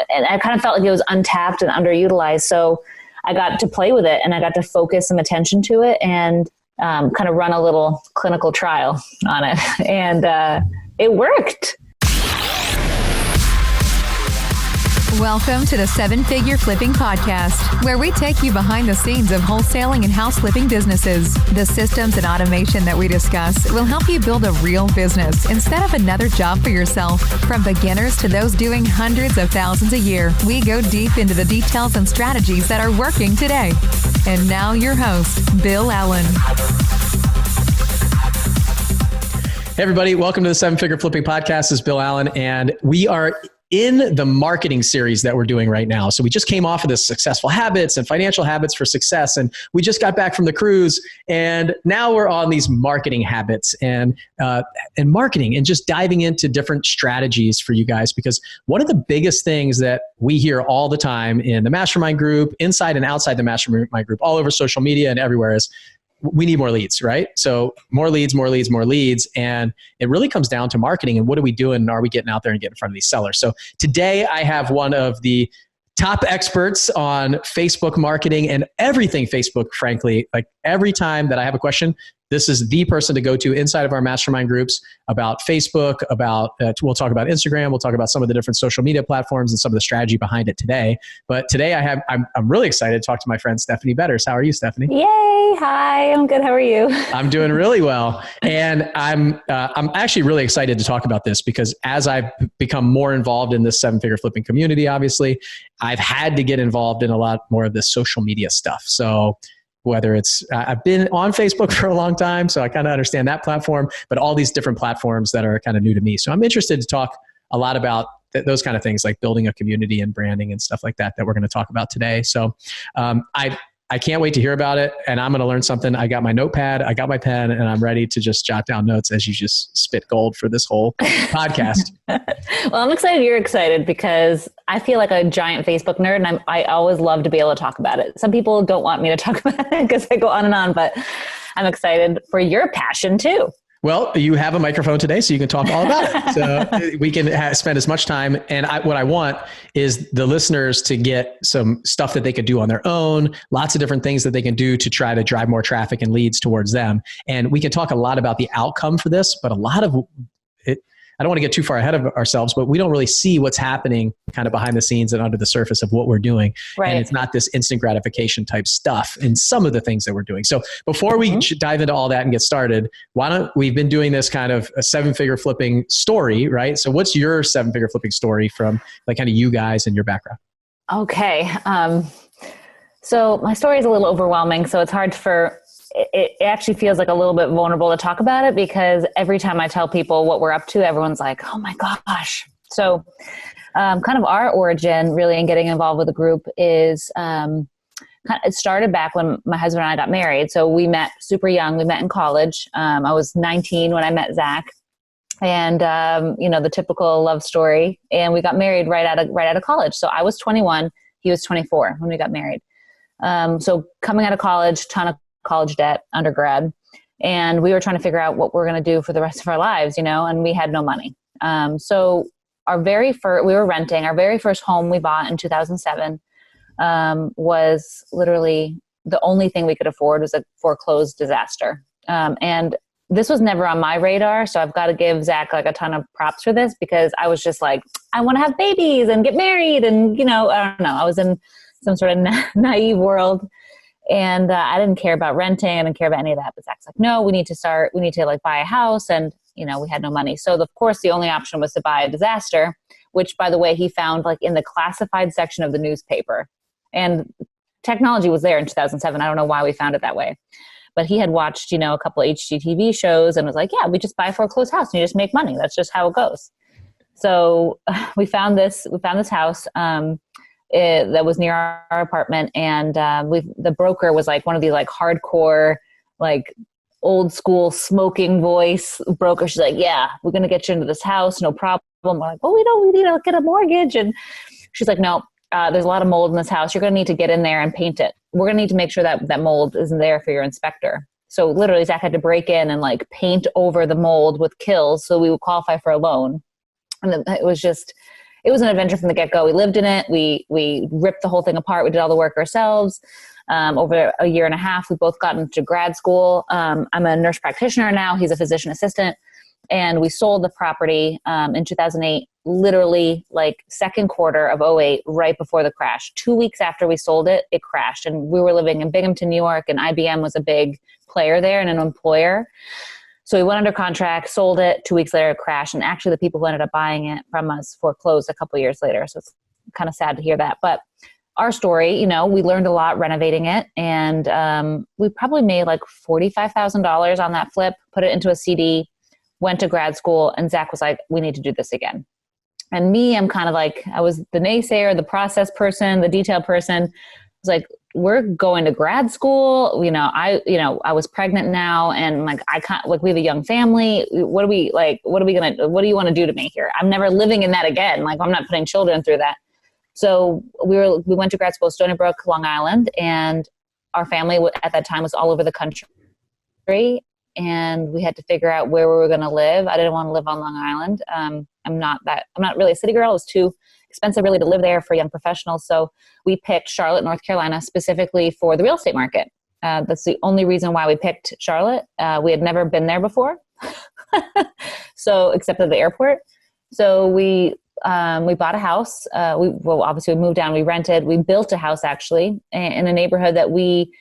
and I kind of felt like it was untapped and underutilized. So I got to play with it and I got to focus some attention to it and kind of run a little clinical trial on it. And it worked. Welcome to the Seven Figure Flipping Podcast, where we take you behind the scenes of wholesaling and house flipping businesses. The systems and automation that we discuss will help you build a real business instead of another job for yourself. From beginners to those doing hundreds of thousands a year, we go deep into the details and strategies that are working today. And now your host, Bill Allen. Hey everybody, welcome to the Seven Figure Flipping Podcast. This is Bill Allen, and we are in the marketing series that we're doing right now. So we just came off of this successful habits and financial habits for success. And we just got back from the cruise. And now we're on these marketing habits and marketing and just diving into different strategies for you guys. Because one of the biggest things that we hear all the time in the mastermind group, inside and outside the mastermind group, all over social media and everywhere is, we need more leads, right? So more leads. And it really comes down to marketing and what are we doing? And are we getting out there and getting in front of these sellers? So today I have one of the top experts on Facebook marketing and everything Facebook, frankly. Like every time that I have a question, this is the person to go to inside of our mastermind groups about Facebook, we'll talk about Instagram, we'll talk about some of the different social media platforms and some of the strategy behind it today. But today I'm really excited to talk to my friend Stephanie Betters. How are you, Stephanie? Yay! Hi, I'm good. How are you? I'm doing really well. And I'm actually really excited to talk about this because as I've become more involved in this seven-figure flipping community, obviously, I've had to get involved in a lot more of this social media stuff. So whether it's, I've been on Facebook for a long time, so I kind of understand that platform, but all these different platforms that are kind of new to me. So I'm interested to talk a lot about those kind of things like building a community and branding and stuff like that we're going to talk about today. So I can't wait to hear about it, and I'm going to learn something. I got my notepad, I got my pen, and I'm ready to just jot down notes as you just spit gold for this whole podcast. Well, I'm excited you're excited because I feel like a giant Facebook nerd, and I always love to be able to talk about it. Some people don't want me to talk about it because I go on and on, but I'm excited for your passion too. Well, you have a microphone today, so you can talk all about it. So we can spend as much time. And what I want is the listeners to get some stuff that they could do on their own, lots of different things that they can do to try to drive more traffic and leads towards them. And we can talk a lot about the outcome for this, but a lot of it, I don't want to get too far ahead of ourselves, but we don't really see what's happening kind of behind the scenes and under the surface of what we're doing. Right. And it's not this instant gratification type stuff in some of the things that we're doing. So before we dive into all that and get started, we've been doing this kind of a seven-figure flipping story, right? So what's your seven-figure flipping story from like kind of you guys and your background? Okay. So my story is a little overwhelming, so it's hard it actually feels like a little bit vulnerable to talk about it because every time I tell people what we're up to, everyone's like, oh my gosh. So kind of our origin really in getting involved with the group is it started back when my husband and I got married. So we met super young. We met in college. I was 19 when I met Zach. And, the typical love story. And we got married right out of college. So I was 21. He was 24 when we got married. So coming out of college, ton of college debt, undergrad, and we were trying to figure out what we're going to do for the rest of our lives, and we had no money. So we were renting. Our very first home we bought in 2007 was literally the only thing we could afford was a foreclosed disaster. And this was never on my radar. So I've got to give Zach like a ton of props for this because I was just like, I want to have babies and get married. And, I don't know, I was in some sort of naive world. And I didn't care about renting. I didn't care about any of that. But Zach's like, no, we need to like buy a house. And, we had no money. So of course the only option was to buy a disaster, which by the way, he found like in the classified section of the newspaper. And technology was there in 2007. I don't know why we found it that way. But he had watched, a couple of HGTV shows and was like, yeah, we just buy a foreclosed house and you just make money. That's just how it goes. So we found this house. That was near our apartment, and the broker was like one of these like hardcore, like old school smoking voice broker. She's like, yeah, we're gonna get you into this house, no problem. We're like, oh, we need to get a mortgage, and she's like, no, there's a lot of mold in this house. You're gonna need to get in there and paint it. We're gonna need to make sure that mold isn't there for your inspector. So literally, Zach had to break in and like paint over the mold with kills so we would qualify for a loan. And it was it was an adventure from the get-go. We lived in it. We ripped the whole thing apart. We did all the work ourselves. Over a year and a half, we both got into grad school. I'm a nurse practitioner now. He's a physician assistant. And we sold the property in 2008, literally like second quarter of '08, right before the crash. 2 weeks after we sold it, it crashed. And we were living in Binghamton, New York, and IBM was a big player there and an employer. So we went under contract, sold it. 2 weeks later, it crashed. And actually, the people who ended up buying it from us foreclosed a couple of years later. So it's kind of sad to hear that. But our story, we learned a lot renovating it. And we probably made like $45,000 on that flip, put it into a CD, went to grad school, and Zach was like, we need to do this again. And me, I'm kind of like, I was the naysayer, the process person, the detail person. I was like, we're going to grad school. I was pregnant now, and like, I can't, like, we have a young family. What do you want to do to me here? I'm never living in that again. Like, I'm not putting children through that. So we went to grad school, Stony Brook, Long Island, and our family at that time was all over the country. And we had to figure out where we were going to live. I didn't want to live on Long Island. I'm not really a city girl. It was too expensive really to live there for young professionals. So we picked Charlotte, North Carolina, specifically for the real estate market. That's the only reason why we picked Charlotte. We had never been there before. So except at the airport. So we bought a house. Obviously we moved down, we rented, we built a house actually in a neighborhood that we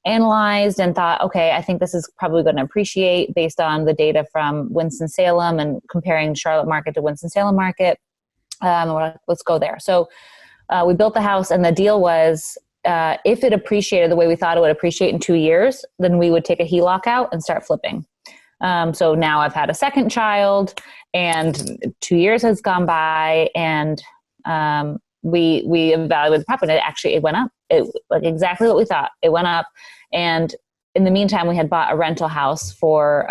analyzed and thought, okay, I think this is probably going to appreciate based on the data from Winston-Salem and comparing Charlotte market to Winston-Salem market. Let's go there. So we built the house, and the deal was if it appreciated the way we thought it would appreciate in 2 years, then we would take a HELOC out and start flipping. So now I've had a second child, and 2 years has gone by, and we evaluated the property. It went up. Like exactly what we thought. It went up. And in the meantime, we had bought a rental house for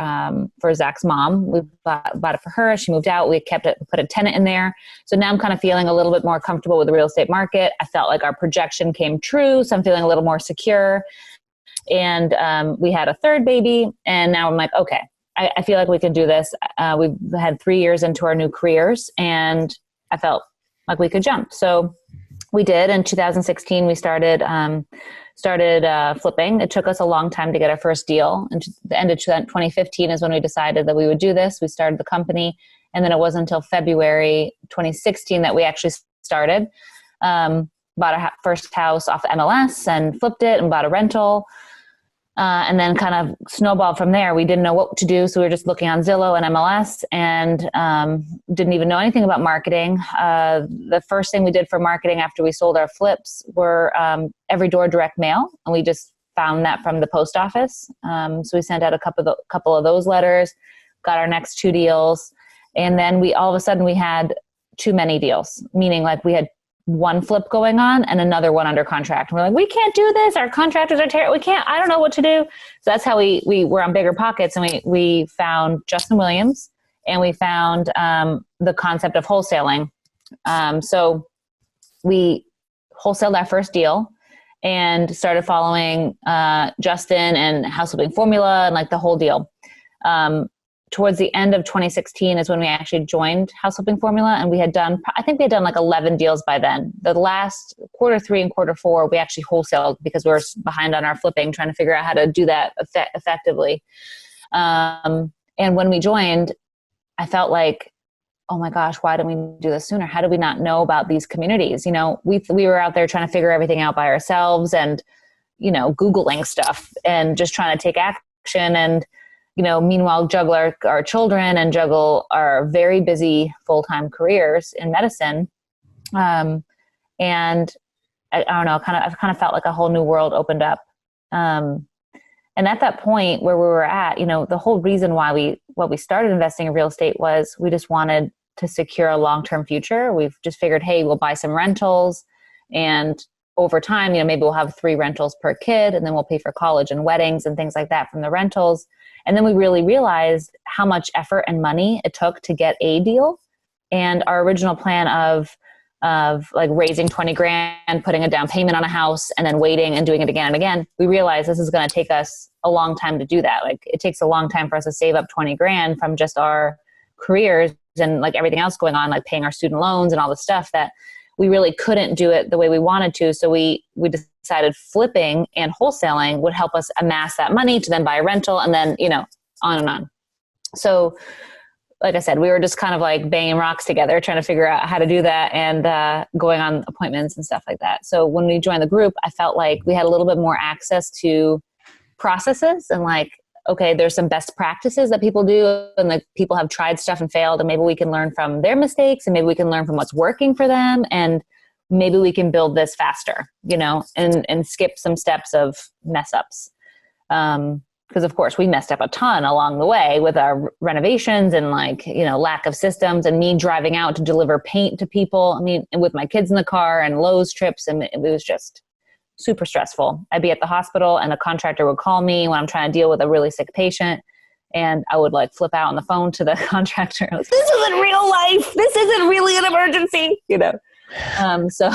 Zach's mom. We bought it for her. She moved out. We kept it, put a tenant in there. So now I'm kind of feeling a little bit more comfortable with the real estate market. I felt like our projection came true. So I'm feeling a little more secure. And we had a third baby. And now I'm like, okay, I feel like we can do this. We've had 3 years into our new careers, and I felt like we could jump. So we did. In 2016, we started flipping. It took us a long time to get our first deal. And the end of 2015 is when we decided that we would do this. We started the company. And then it wasn't until February 2016 that we actually started. Bought a first house off the MLS and flipped it and bought a rental. And then kind of snowballed from there. We didn't know what to do. So we were just looking on Zillow and MLS and didn't even know anything about marketing. The first thing we did for marketing after we sold our flips were every door direct mail. And we just found that from the post office. So we sent out a couple of those letters, got our next 2 deals. And then all of a sudden we had too many deals, meaning like we had one flip going on and another one under contract. And we're like, we can't do this. Our contractors are terrible. I don't know what to do. So that's how we were on bigger pockets. And we found Justin Williams, and we found the concept of wholesaling. So we wholesaled our first deal and started following Justin and house flipping formula and like the whole deal. Towards the end of 2016 is when we actually joined House Flipping Formula, and we had done like 11 deals by then. The last Q3 and Q4, we actually wholesaled because we were behind on our flipping, trying to figure out how to do that effectively. And when we joined, I felt like, oh my gosh, why didn't we do this sooner? How did we not know about these communities? We were out there trying to figure everything out by ourselves and, Googling stuff and just trying to take action and, meanwhile, juggle our children and juggle our very busy full-time careers in medicine. And I don't know, I've kind of felt like a whole new world opened up. And at that point where we were at, the whole reason why we started investing in real estate was we just wanted to secure a long-term future. We've just figured, hey, we'll buy some rentals, and over time, maybe we'll have 3 rentals per kid, and then we'll pay for college and weddings and things like that from the rentals. And then we really realized how much effort and money it took to get a deal. And our original plan of like raising 20 grand, putting a down payment on a house, and then waiting and doing it again and again, we realized this is going to take us a long time to do that. Like it takes a long time for us to save up 20 grand from just our careers and like everything else going on, like paying our student loans and all the stuff, that we really couldn't do it the way we wanted to. So we decided flipping and wholesaling would help us amass that money to then buy a rental, and then, on and on. So like I said, we were just kind of like banging rocks together, trying to figure out how to do that, and going on appointments and stuff like that. So when we joined the group, I felt like we had a little bit more access to processes, and like, okay, there's some best practices that people do, and like people have tried stuff and failed, and maybe we can learn from their mistakes, and maybe we can learn from what's working for them, and maybe we can build this faster, and skip some steps of mess ups. Because of course we messed up a ton along the way with our renovations and like, lack of systems, and me driving out to deliver paint to people. I mean, with my kids in the car, and Lowe's trips. And it was just super stressful. I'd be at the hospital and a contractor would call me when I'm trying to deal with a really sick patient. And I would like flip out on the phone to the contractor. Like, this isn't real life. This isn't really an emergency, So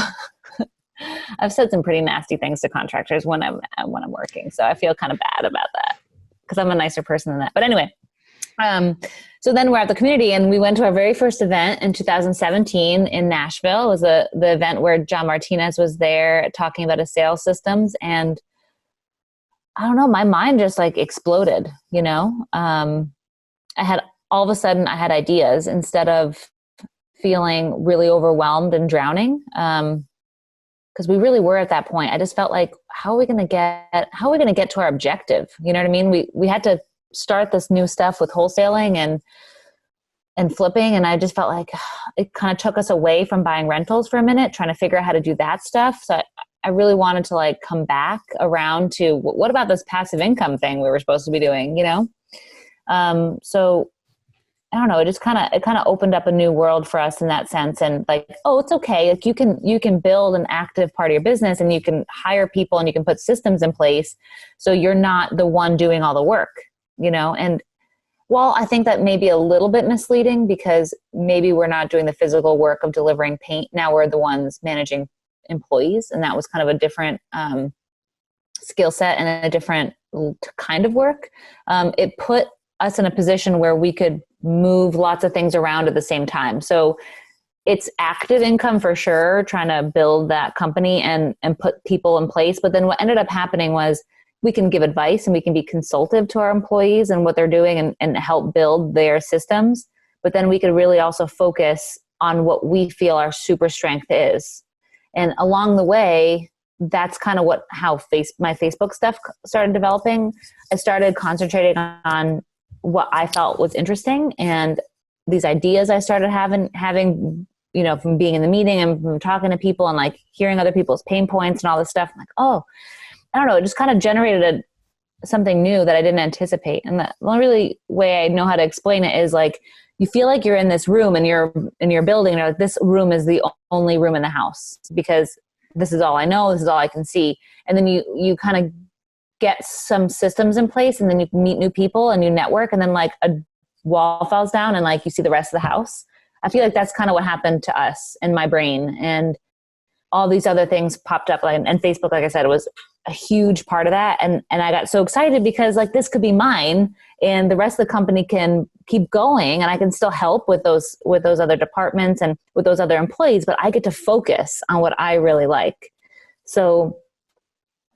I've said some pretty nasty things to contractors when I'm working. So I feel kind of bad about that, because I'm a nicer person than that. But anyway, so then we're at the community, and we went to our very first event in 2017 in Nashville. It was the event where John Martinez was there talking about his sales systems. And I don't know, my mind just like exploded, I had, all of a sudden I had ideas instead of feeling really overwhelmed and drowning. Because we really were at that point. I just felt like, how are we going to get to our objective? You know what I mean? We had to start this new stuff with wholesaling and flipping. And I just felt like it kind of took us away from buying rentals for a minute, trying to figure out how to do that stuff. So I really wanted to like come back around to what about this passive income thing we were supposed to be doing, So I don't know, it kind of opened up a new world for us in that sense. And like, oh, it's okay. Like you can build an active part of your business, and you can hire people, and you can put systems in place. So you're not the one doing all the work, and while I think that may be a little bit misleading, because maybe we're not doing the physical work of delivering paint. Now we're the ones managing employees. And that was kind of a different skill set and a different kind of work. It put us in a position where we could move lots of things around at the same time. So it's active income for sure, trying to build that company and put people in place. But then what ended up happening was we can give advice, and we can be consultative to our employees and what they're doing, and help build their systems. But then we could really also focus on what we feel our super strength is. And along the way, that's kind of how my Facebook stuff started developing. I started concentrating on what I felt was interesting, and these ideas I started having, from being in the meeting and from talking to people and like hearing other people's pain points and all this stuff. I'm like, oh, I don't know. It just kind of generated something new that I didn't anticipate. And the only really way I know how to explain it is like, you feel like you're in this room and you're in your building, and you're like, this room is the only room in the house because this is all I know. This is all I can see. And then you kind of get some systems in place, and then you meet new people and you network, and then like a wall falls down and like you see the rest of the house. I feel like that's kind of what happened to us in my brain, and all these other things popped up. And Facebook, like I said, was a huge part of that. And I got so excited because like this could be mine, and the rest of the company can keep going, and I can still help with those other departments and with those other employees, but I get to focus on what I really like. So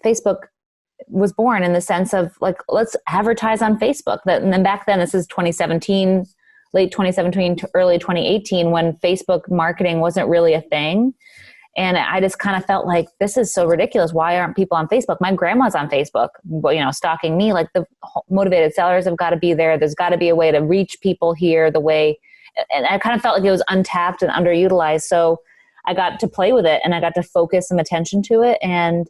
Facebook was born in the sense of like, let's advertise on Facebook. And then back then, this is 2017, late 2017 to early 2018, when Facebook marketing wasn't really a thing. And I just kind of felt like, this is so ridiculous. Why aren't people on Facebook? My grandma's on Facebook, stalking me. Like, the motivated sellers have got to be there. There's got to be a way to reach people here the way. And I kind of felt like it was untapped and underutilized. So I got to play with it, and I got to focus some attention to it. And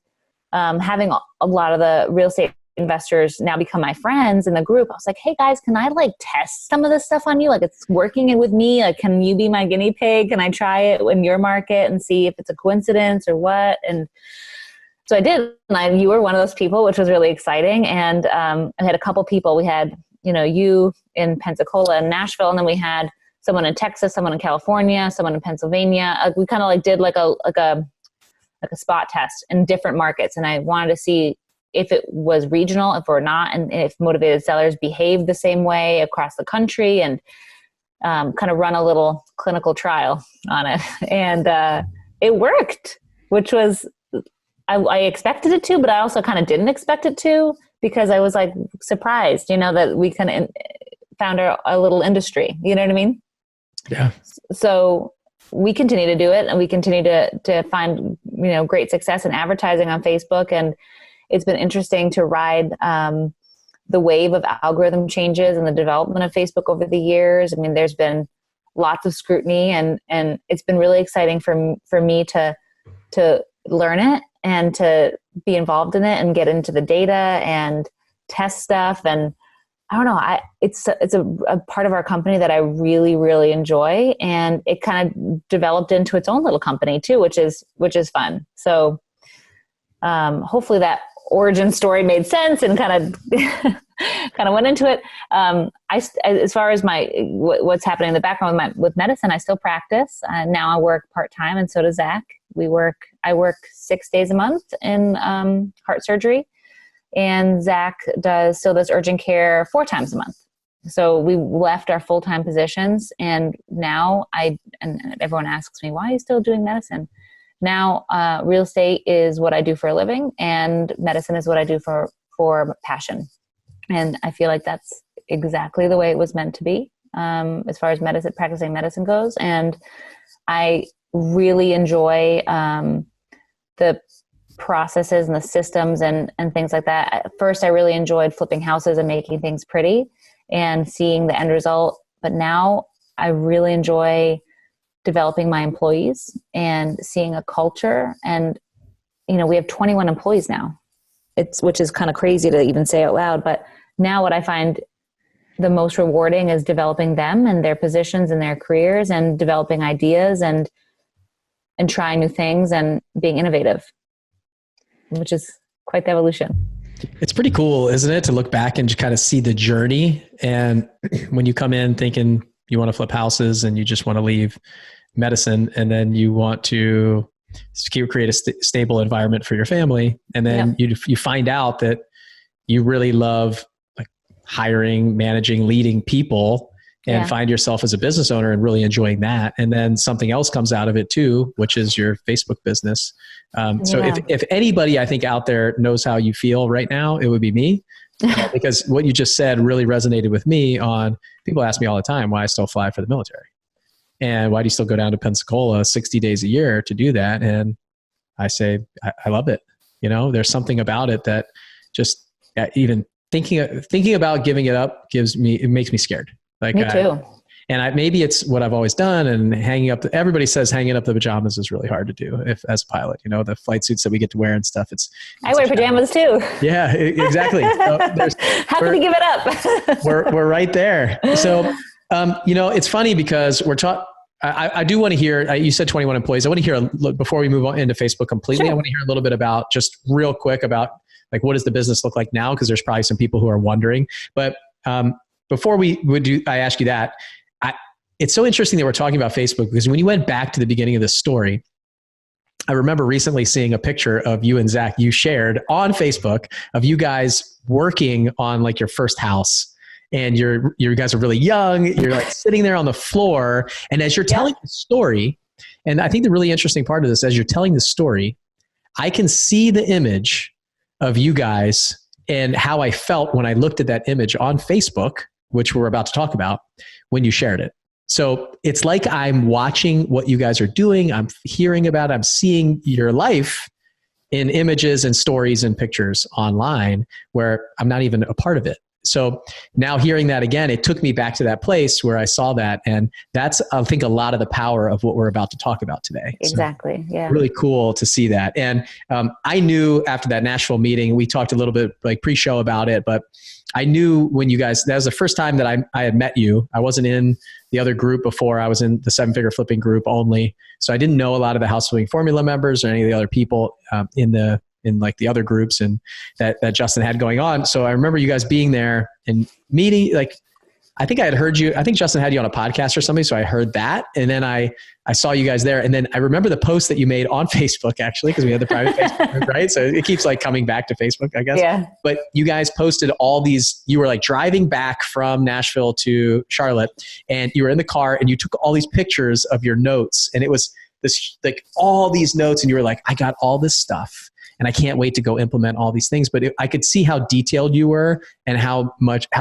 having a lot of the real estate investors now become my friends in the group, I was like, hey guys, can I like test some of this stuff on you? Like, it's working with me. Like, can you be my guinea pig? Can I try it in your market and see if it's a coincidence or what? And so I did. And you were one of those people, which was really exciting. And I had a couple people. We had, you in Pensacola and Nashville, and then we had someone in Texas, someone in California, someone in Pennsylvania. We kind of like did like a spot test in different markets. And I wanted to see if it was regional, if or not, and if motivated sellers behave the same way across the country. And kind of run a little clinical trial on it. And it worked, which was, I expected it to, but I also kind of didn't expect it to, because I was like surprised, that we kind of found a little industry, you know what I mean? Yeah. So we continue to do it, and we continue to find, great success in advertising on Facebook. And it's been interesting to ride the wave of algorithm changes and the development of Facebook over the years. I mean, there's been lots of scrutiny, and it's been really exciting for me to learn it and to be involved in it and get into the data and test stuff. And I don't know, it's a part of our company that I really, really enjoy. And it kind of developed into its own little company too, which is fun. So hopefully that origin story made sense and kind of went into it. As far as what's happening in the background with medicine, I still practice. Now I work part-time, and so does Zach. I work 6 days a month in heart surgery, and Zach still does urgent care 4 times a month. So we left our full-time positions, and now and everyone asks me, why are you still doing medicine? Now, real estate is what I do for a living, and medicine is what I do for passion. And I feel like that's exactly the way it was meant to be, as far as practicing medicine goes. And I really enjoy the processes and the systems and things like that. At first, I really enjoyed flipping houses and making things pretty and seeing the end result. But now I really enjoy developing my employees and seeing a culture. And, we have 21 employees now, which is kind of crazy to even say out loud. But now what I find the most rewarding is developing them and their positions and their careers, and developing ideas and trying new things and being innovative, which is quite the evolution. It's pretty cool, isn't it, to look back and just kind of see the journey. And when you come in thinking you want to flip houses and you just want to leave medicine, and then you want to create a stable environment for your family. And then you find out that you really love like hiring, managing, leading people, and find yourself as a business owner and really enjoying that. And then something else comes out of it too, which is your Facebook business. So if anybody I think out there knows how you feel right now, it would be me. Because what you just said really resonated with me. People ask me all the time why I still fly for the military. And why do you still go down to Pensacola 60 days a year to do that? And I say, I love it. There's something about it that just even thinking about giving it up it makes me scared. Like me too. Maybe it's what I've always done, and everybody says hanging up the pajamas is really hard to do as a pilot, the flight suits that we get to wear and stuff. I wear pajamas too. Yeah, exactly. So how can we give it up? we're right there. So, it's funny because I do want to hear, you said 21 employees. I want to hear, before we move on into Facebook completely, sure. I want to hear a little bit about, just real quick, about like, what does the business look like now? Because there's probably some people who are wondering, but before I ask you that, it's so interesting that we're talking about Facebook, because when you went back to the beginning of this story, I remember recently seeing a picture of you and Zach you shared on Facebook of you guys working on like your first house, and you guys are really young. You're like sitting there on the floor, and as you're telling the story, and I think the really interesting part of this, as you're telling the story, I can see the image of you guys and how I felt when I looked at that image on Facebook, which we're about to talk about, when you shared it. So it's like I'm watching what you guys are doing. I'm hearing about it. I'm seeing your life in images and stories and pictures online where I'm not even a part of it. So now hearing that again, it took me back to that place where I saw that. And that's, I think, a lot of the power of what we're about to talk about today. Exactly. So really cool to see that. And I knew after that Nashville meeting, we talked a little bit like pre-show about it, but I knew when you guys, that was the first time that I had met you. I wasn't in the other group before. I was in the 7-figure flipping group only. So I didn't know a lot of the house flipping formula members or any of the other people in like the other groups and that Justin had going on. So I remember you guys being there and meeting, like, I think I had heard you, I think Justin had you on a podcast or something. So I heard that. And then I saw you guys there. And then I remember the post that you made on Facebook, actually, because we had the private Facebook group, right? So it keeps like coming back to Facebook, I guess. Yeah. But you guys posted all these, you were like driving back from Nashville to Charlotte, and you were in the car and you took all these pictures of your notes. And it was this, like all these notes. And you were like, I got all this stuff and I can't wait to go implement all these things. But I could see how detailed you were and how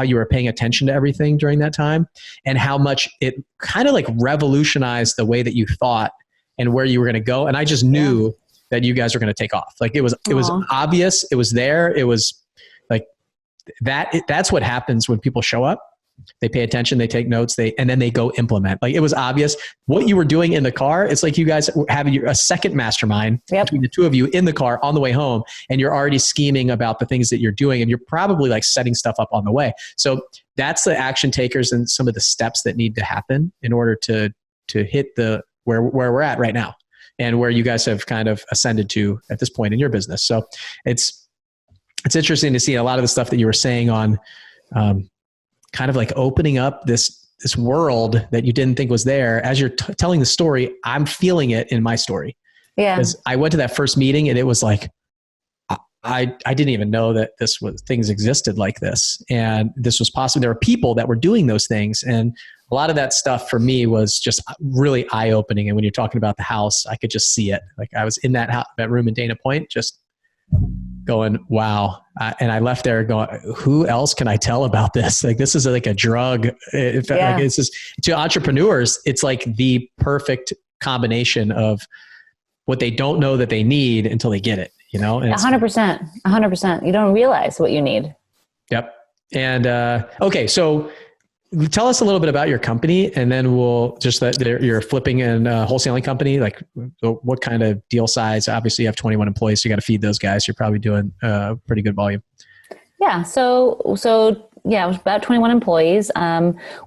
you were paying attention to everything during that time, and how much it kind of like revolutionized the way that you thought and where you were going to go. And I just knew that you guys were going to take off. Like it was obvious. It was there. It was like that's what happens when people show up. They pay attention, they take notes, and then they go implement. Like it was obvious what you were doing in the car. It's like you guys having a second mastermind between the two of you in the car on the way home, and you're already scheming about the things that you're doing, and you're probably like setting stuff up on the way. So that's the action takers and some of the steps that need to happen in order to hit where we're at right now, and where you guys have kind of ascended to at this point in your business. So it's interesting to see a lot of the stuff that you were saying on kind of like opening up this world that you didn't think was there. As you're telling the story, I'm feeling it in my story. Yeah. Because I went to that first meeting and it was like, I didn't even know that things existed like this. And this was possible. There were people that were doing those things. And a lot of that stuff for me was just really eye-opening. And when you're talking about the house, I could just see it. Like I was in that room in Dana Point, just going, wow. And I left there going, who else can I tell about this? Like, this is like a drug. Like it's just, to entrepreneurs, it's like the perfect combination of what they don't know that they need until they get it, you know? 100%. You don't realize what you need. Yep. And, okay. So tell us a little bit about your company, and then we'll just that you're flipping and wholesaling company. Like what kind of deal size? Obviously you have 21 employees, so you got to feed those guys. You're probably doing pretty good volume. Yeah. So yeah, it was about 21 employees.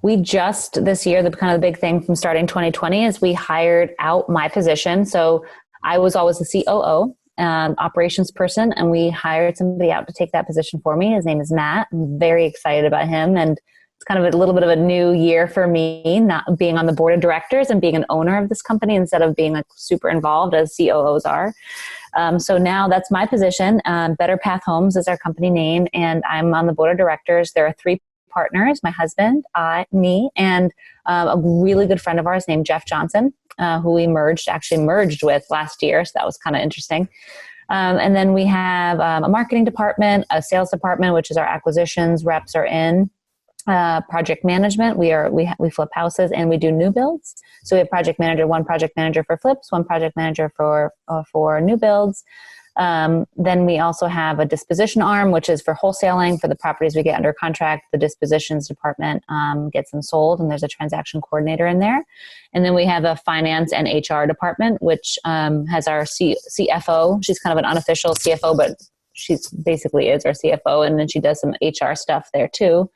We just this year, the kind of the big thing from starting 2020 is we hired out my position. So I was always the COO, operations person, and we hired somebody out to take that position for me. His name is Matt. I'm very excited about him, and it's kind of a little bit of a new year for me, not being on the board of directors and being an owner of this company instead of being like super involved as COOs are. So now that's my position. Better Path Homes is our company name, and I'm on the board of directors. There are 3 partners, my husband, me, and a really good friend of ours named Jeff Johnson, who we merged with last year. So that was kind of interesting. And then we have a marketing department, a sales department, which is our acquisitions reps are in. Project management. We flip houses and we do new builds. So we have one project manager for flips, one project manager for new builds. Then we also have a disposition arm, which is for wholesaling for the properties we get under contract. The dispositions department gets them sold, and there's a transaction coordinator in there. And then we have a finance and HR department, which has our CFO. She's kind of an unofficial CFO, but she basically is our CFO. And then she does some HR stuff there too.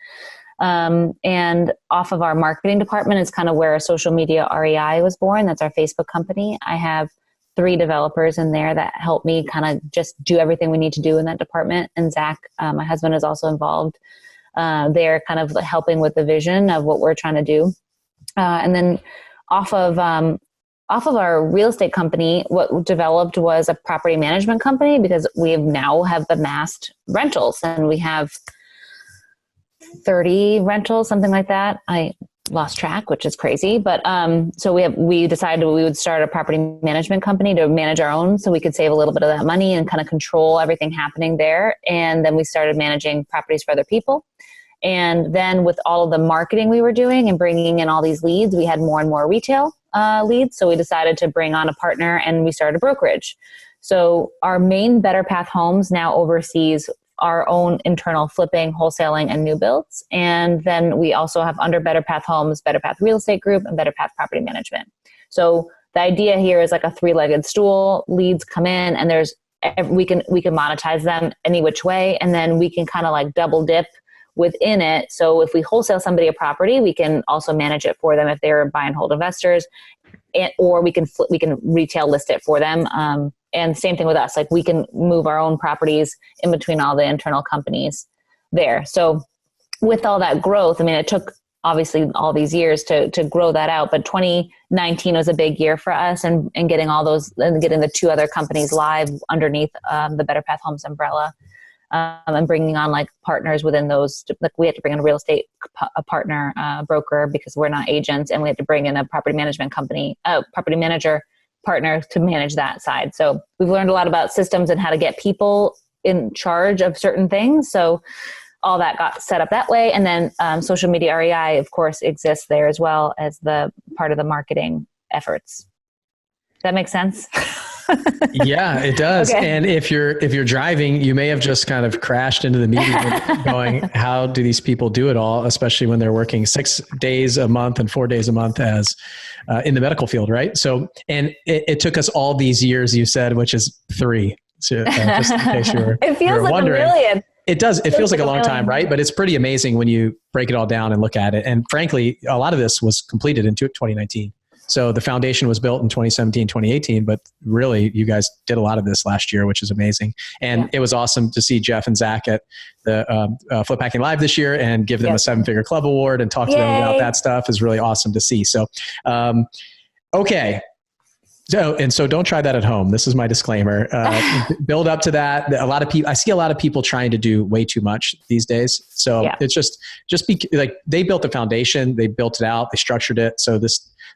And off of our marketing department is kind of where social media REI was born. That's our Facebook company. I have 3 developers in there that help me kind of just do everything we need to do in that department. And Zach, my husband, is also involved. They're kind of helping with the vision of what we're trying to do. And then off of our real estate company, what developed was a property management company, because we now have amassed rentals, and we have 30 rentals, something like that. I lost track, which is crazy. But so we decided we would start a property management company to manage our own, so we could save a little bit of that money and kind of control everything happening there. And then we started managing properties for other people. And then with all of the marketing we were doing and bringing in all these leads, we had more and more retail leads. So we decided to bring on a partner, and we started a brokerage. So our main Better Path Homes now oversees our own internal flipping, wholesaling, and new builds. And then we also have under Better Path Homes, Better Path Real Estate Group, and Better Path Property Management. So the idea here is like a 3-legged stool. Leads come in, and we can monetize them any which way, and then we can kind of like double dip within it. So if we wholesale somebody a property, we can also manage it for them if they're buy and hold investors, or we can retail list it for them. And same thing with us, like we can move our own properties in between all the internal companies there. So with all that growth, I mean, it took obviously all these years to grow that out. But 2019 was a big year for us, and getting all those, and getting the 2 other companies live underneath the Better Path Homes umbrella, and bringing on like partners within those. Like we had to bring in a real estate partner, broker, because we're not agents, and we had to bring in a property management company, property manager partner to manage that side. So we've learned a lot about systems and how to get people in charge of certain things. So all that got set up that way. And then social media REI, of course, exists there as well as the part of the marketing efforts. Does that make sense? Yeah, it does. Okay. And if you're driving, you may have just kind of crashed into the meeting going, how do these people do it all? Especially when they're working 6 days a month and 4 days a month as in the medical field, right? So, and it took us all these years, you said, which is 3. So, just in case it feels like wondering. a million. It does. It feels like a long time, right? But it's pretty amazing when you break it all down and look at it. And frankly, a lot of this was completed in 2019. So the foundation was built in 2017, 2018, but really you guys did a lot of this last year, which is amazing. And It was awesome to see Jeff and Zach at the Flip Hacking Live this year and give them a 7-figure club award and talk to them about that stuff is really awesome to see. So, okay. So don't try that at home. This is my disclaimer. Build up to that. A lot of people, I see a lot of people trying to do way too much these days. So it's just be like, they built the foundation, they built it out, they structured it. So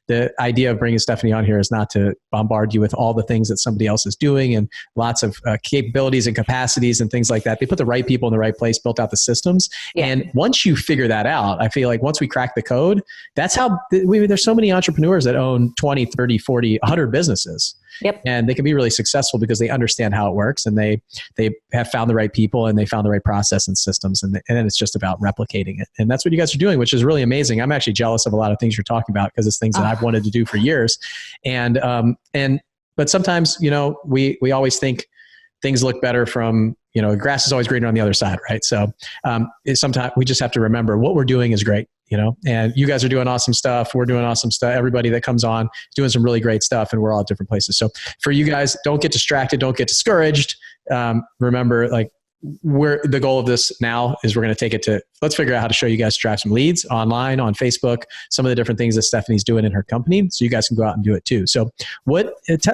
the idea of bringing Stephanie on here is not to bombard you with all the things that somebody else is doing and lots of capabilities and capacities and things like that. They put the right people in the right place, built out the systems. And once you figure that out, I feel like once we crack the code, that's how there's so many entrepreneurs that own 20, 30, 40, 100 businesses. And they can be really successful because they understand how it works and they have found the right people and they found the right process and systems. And then it's just about replicating it. And that's what you guys are doing, which is really amazing. I'm actually jealous of a lot of things you're talking about because it's things that I've wanted to do for years. But sometimes, we always think things look better from, the grass is always greener on the other side, right? So sometimes we just have to remember what we're doing is great. And you guys are doing awesome stuff. We're doing awesome stuff. Everybody that comes on is doing some really great stuff and we're all at different places. So for you guys, don't get distracted. Don't get discouraged. Remember, the goal of this now is we're going to take it to, let's figure out how to show you guys to drive some leads online, on Facebook, some of the different things that Stephanie's doing in her company. So you guys can go out and do it too. So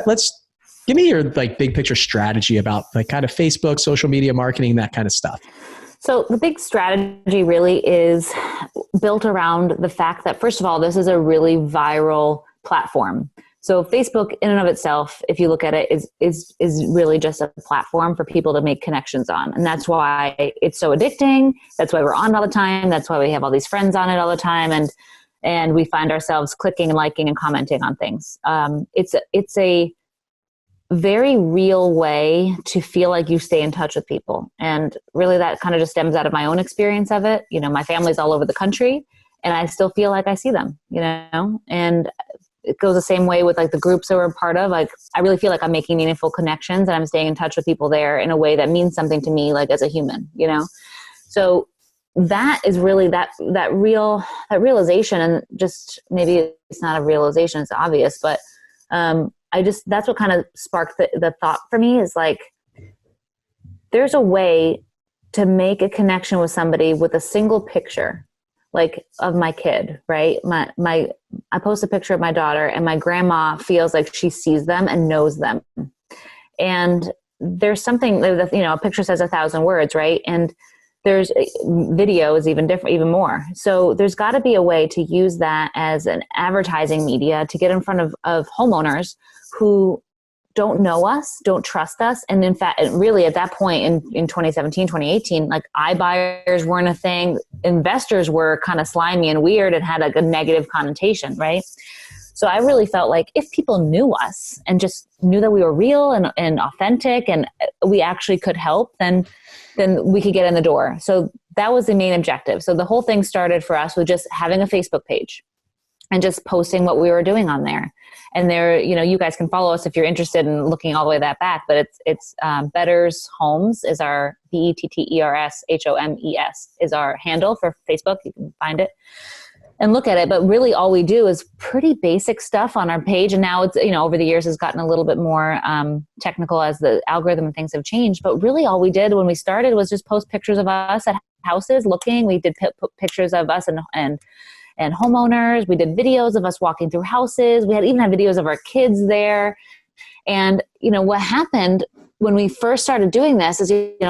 let's give me your big picture strategy about kind of Facebook, social media marketing, that kind of stuff. So the big strategy really is built around the fact that, first of all, this is a really viral platform. So Facebook in and of itself, if you look at it, is really just a platform for people to make connections on. And that's why it's so addicting. That's why we're on it all the time. That's why we have all these friends on it all the time. And we find ourselves clicking and liking and commenting on things. It's a very real way to feel like you stay in touch with people. And really that kind of just stems out of my own experience of it. My family's all over the country and I still feel like I see them, and it goes the same way with the groups that we're a part of. I really feel like I'm making meaningful connections and I'm staying in touch with people there in a way that means something to me, as a human, So that is really that realization, and just maybe it's not a realization, it's obvious, but, that's what kind of sparked the thought for me is there's a way to make a connection with somebody with a single picture, of my kid, right? I post a picture of my daughter and my grandma feels like she sees them and knows them. And there's something that, a picture says 1,000 words, right? And there's video is even different, even more. So there's got to be a way to use that as an advertising media to get in front of homeowners who don't know us, don't trust us. And in fact, really at that point in 2017, 2018, iBuyers weren't a thing. Investors were kind of slimy and weird and had a negative connotation, right? So I really felt like if people knew us and just knew that we were real and authentic and we actually could help, then we could get in the door. So that was the main objective. So the whole thing started for us with just having a Facebook page and just posting what we were doing on there. And there, you guys can follow us if you're interested in looking all the way that back, but it's Betters Homes is our BETTERSHOMES is our handle for Facebook. You can find it and look at it. But really all we do is pretty basic stuff on our page. And now it's, over the years has gotten a little bit more technical as the algorithm and things have changed. But really all we did when we started was just post pictures of us at houses looking. We did put pictures of us and and homeowners. We did videos of us walking through houses. We even had videos of our kids there. And, what happened when we first started doing this is,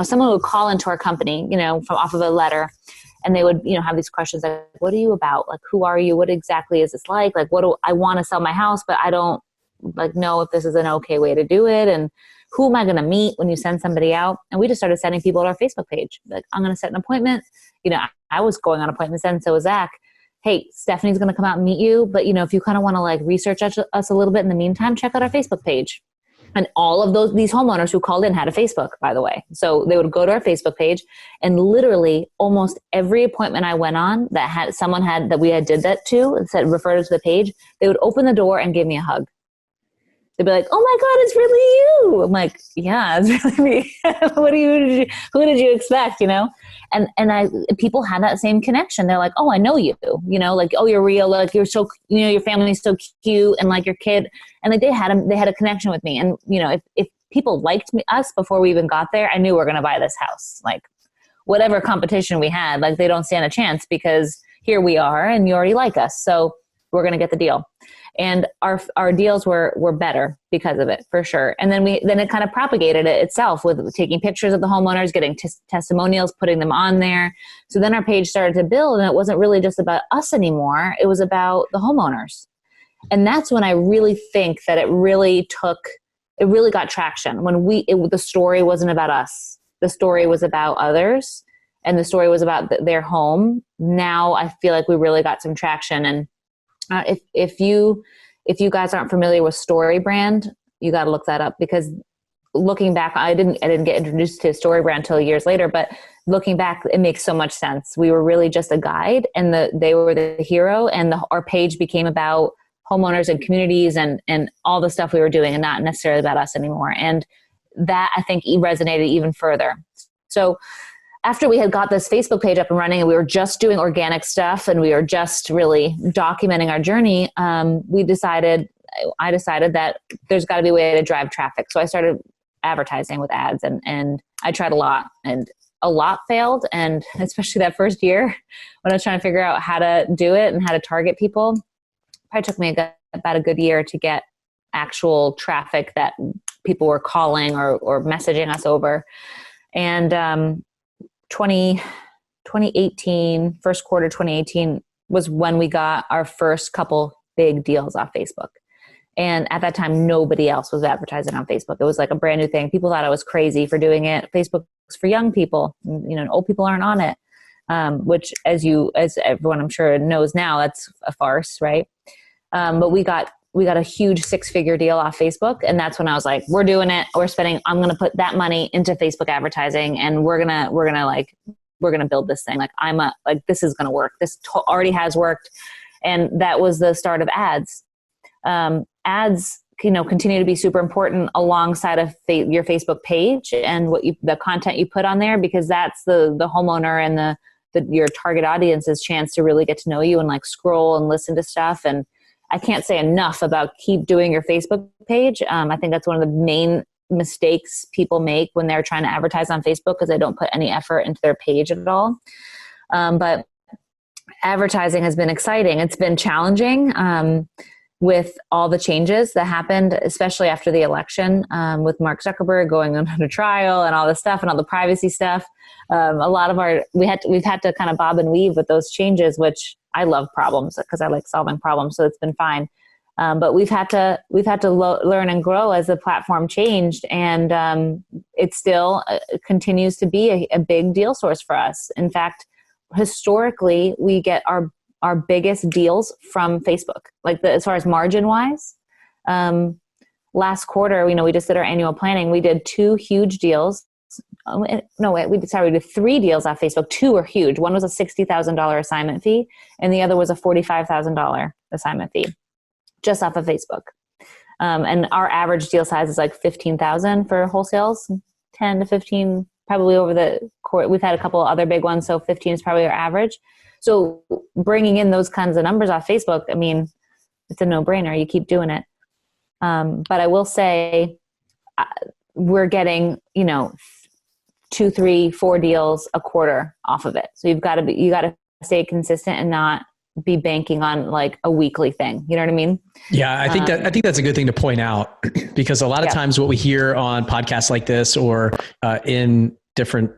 someone would call into our company, from off of a letter, and they would, have these questions like, what are you about? Like, who are you? What exactly is this like? Like, I want to sell my house, but I don't know if this is an okay way to do it. And who am I going to meet when you send somebody out? And we just started sending people to our Facebook page. Like, I'm going to set an appointment. I was going on appointments and so was Zach. Hey, Stephanie's going to come out and meet you. But, if you kind of want to research us a little bit in the meantime, check out our Facebook page. And all of these homeowners who called in had a Facebook, by the way. So they would go to our Facebook page, and literally almost every appointment I went on that we had did that to and said, referred to the page, they would open the door and give me a hug. They'd be like, oh my God, it's really you. I'm like, yeah, it's really me. Who did you expect, And people had that same connection. They're like, oh, I know you, oh, you're real. Like, you're so, your family's so cute, and like your kid. And they had a connection with me. And, if people liked us before we even got there, I knew we were going to buy this house. Like, whatever competition we had, they don't stand a chance, because here we are and you already like us. So we're going to get the deal. And our deals were better because of it, for sure. And then it kind of propagated it itself with taking pictures of the homeowners, getting testimonials, putting them on there. So then our page started to build, and it wasn't really just about us anymore. It was about the homeowners. And that's when I really think that it really got traction. When the story wasn't about us. The story was about others, and the story was about their home. Now I feel like we really got some traction. And if you guys aren't familiar with StoryBrand, you got to look that up, because looking back, I didn't get introduced to StoryBrand until years later, but looking back, it makes so much sense. We were really just a guide, and they were the hero, and our page became about homeowners and communities and all the stuff we were doing, and not necessarily about us anymore. And that, I think, resonated even further. So after we had got this Facebook page up and running, and we were just doing organic stuff, and we were just really documenting our journey, I decided that there's got to be a way to drive traffic. So I started advertising with ads, and I tried a lot, and a lot failed. And especially that first year when I was trying to figure out how to do it and how to target people, it probably took me about a good year to get actual traffic that people were calling or messaging us over. And 2018, first quarter 2018 was when we got our first couple big deals off Facebook. And at that time, nobody else was advertising on Facebook. It was like a brand new thing. People thought I was crazy for doing it. Facebook's for young people, old people aren't on it. Which as everyone I'm sure knows now, that's a farce, right? But we got a huge 6-figure deal off Facebook. And that's when I was like, we're doing it. I'm going to put that money into Facebook advertising, and we're going to build this thing. This is going to work. This already has worked. And that was the start of ads. Ads, continue to be super important alongside of your Facebook page and the content you put on there, because that's the homeowner and your target audience's chance to really get to know you and scroll and listen to stuff. And I can't say enough about keep doing your Facebook page. I think that's one of the main mistakes people make when they're trying to advertise on Facebook, because they don't put any effort into their page at all. But advertising has been exciting. It's been challenging with all the changes that happened, especially after the election, with Mark Zuckerberg going on a trial and all this stuff and all the privacy stuff. A lot of we've had to kind of bob and weave with those changes, which I love problems because I like solving problems. So it's been fine. But we've had to learn and grow as the platform changed, and it still continues to be a big deal source for us. In fact, historically, we get our biggest deals from Facebook, as far as margin wise. Last quarter, we just did our annual planning. We did 2 huge deals. We did 3 deals off Facebook. 2 were huge. One was a $60,000 assignment fee, and the other was a $45,000 assignment fee, just off of Facebook. And our average deal size is $15,000 for wholesales, 10 to 15, probably over the court. We've had a couple other big ones, so 15 is probably our average. So bringing in those kinds of numbers off Facebook, it's a no-brainer. You keep doing it. But I will say we're getting, 2, 3, 4 deals a quarter off of it. So you got to stay consistent and not be banking on like a weekly thing. You know what I mean? Yeah, I think that's a good thing to point out because a lot of times what we hear on podcasts like this or in different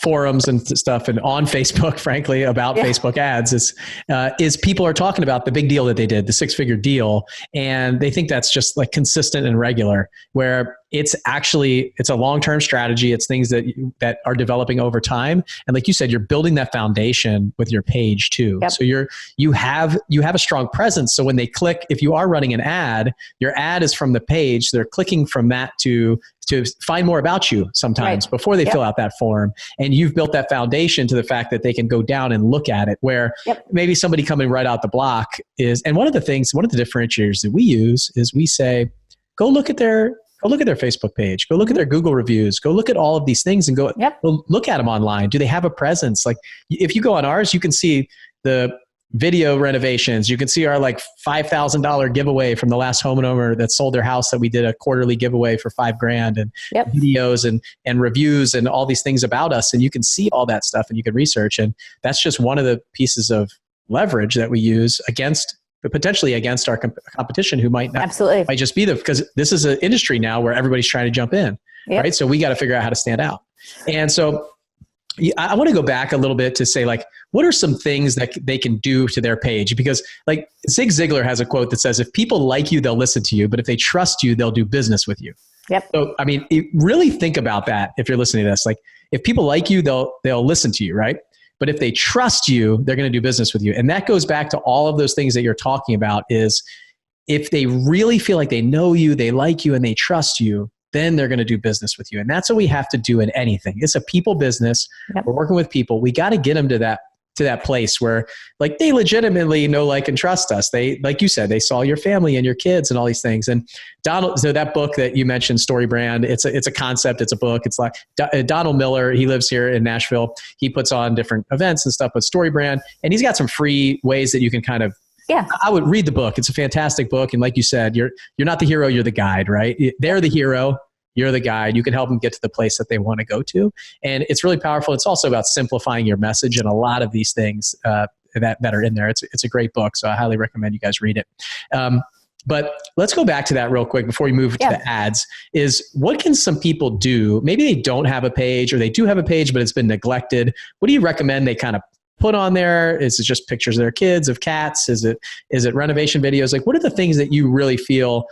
forums and stuff and on Facebook, frankly, about Facebook ads is people are talking about the big deal that they did, the 6-figure deal. And they think that's just like consistent and regular, where it's a long-term strategy. It's things that are developing over time. And like you said, you're building that foundation with your page too. Yep. So you have a strong presence. So when they click, if you are running an ad, your ad is from the page. They're clicking from that to find more about you sometimes before they fill out that form. And you've built that foundation to the fact that they can go down and look at it, where maybe somebody coming right out the block and one of the differentiators that we use is we say, go look at their Facebook page, go look at their Google reviews, go look at all of these things and go look at them online. Do they have a presence? Like if you go on ours, you can see the video renovations. You can see our like $5,000 giveaway from the last homeowner that sold their house that we did a quarterly giveaway for $5,000 and videos and reviews and all these things about us. And you can see all that stuff and you can research. And that's just one of the pieces of leverage that we use potentially against our competition who might not, might just be there, because this is an industry now where everybody's trying to jump in, right? So we got to figure out how to stand out. And so I want to go back a little bit to say, like, what are some things that they can do to their page? Because like Zig Ziglar has a quote that says, if people like you, they'll listen to you, but if they trust you, they'll do business with you. So, I mean, really think about that. If you're listening to this, like if people like you, they'll listen to you, right? But if they trust you, they're going to do business with you. And that goes back to all of those things that you're talking about is if they really feel like they know you, they like you, and they trust you, then they're going to do business with you. And that's what we have to do in anything. It's a people business. We're working with people. We got to get them to that place where like they legitimately know, like, and trust us. They, like you said, they saw your family and your kids and all these things. And Donald, so that book that you mentioned, Story Brand, it's a concept. It's a book. It's like Donald Miller. He lives here in Nashville. He puts on different events and stuff with Story Brand. And he's got some free ways that you can kind of, I would read the book. It's a fantastic book. And like you said, you're not the hero, you're the guide, right? They're the hero. You're the guide. You can help them get to the place that they want to go to. And it's really powerful. It's also about simplifying your message and a lot of these things that are in there. It's a great book. So I highly recommend you guys read it. But let's go back to that real quick before we move to the ads, is what can some people do? Maybe they don't have a page, or they do have a page, but it's been neglected. What do you recommend they kind of put on there? Is it just pictures of their kids, of cats? Is it renovation videos? Like, what are the things that you really feel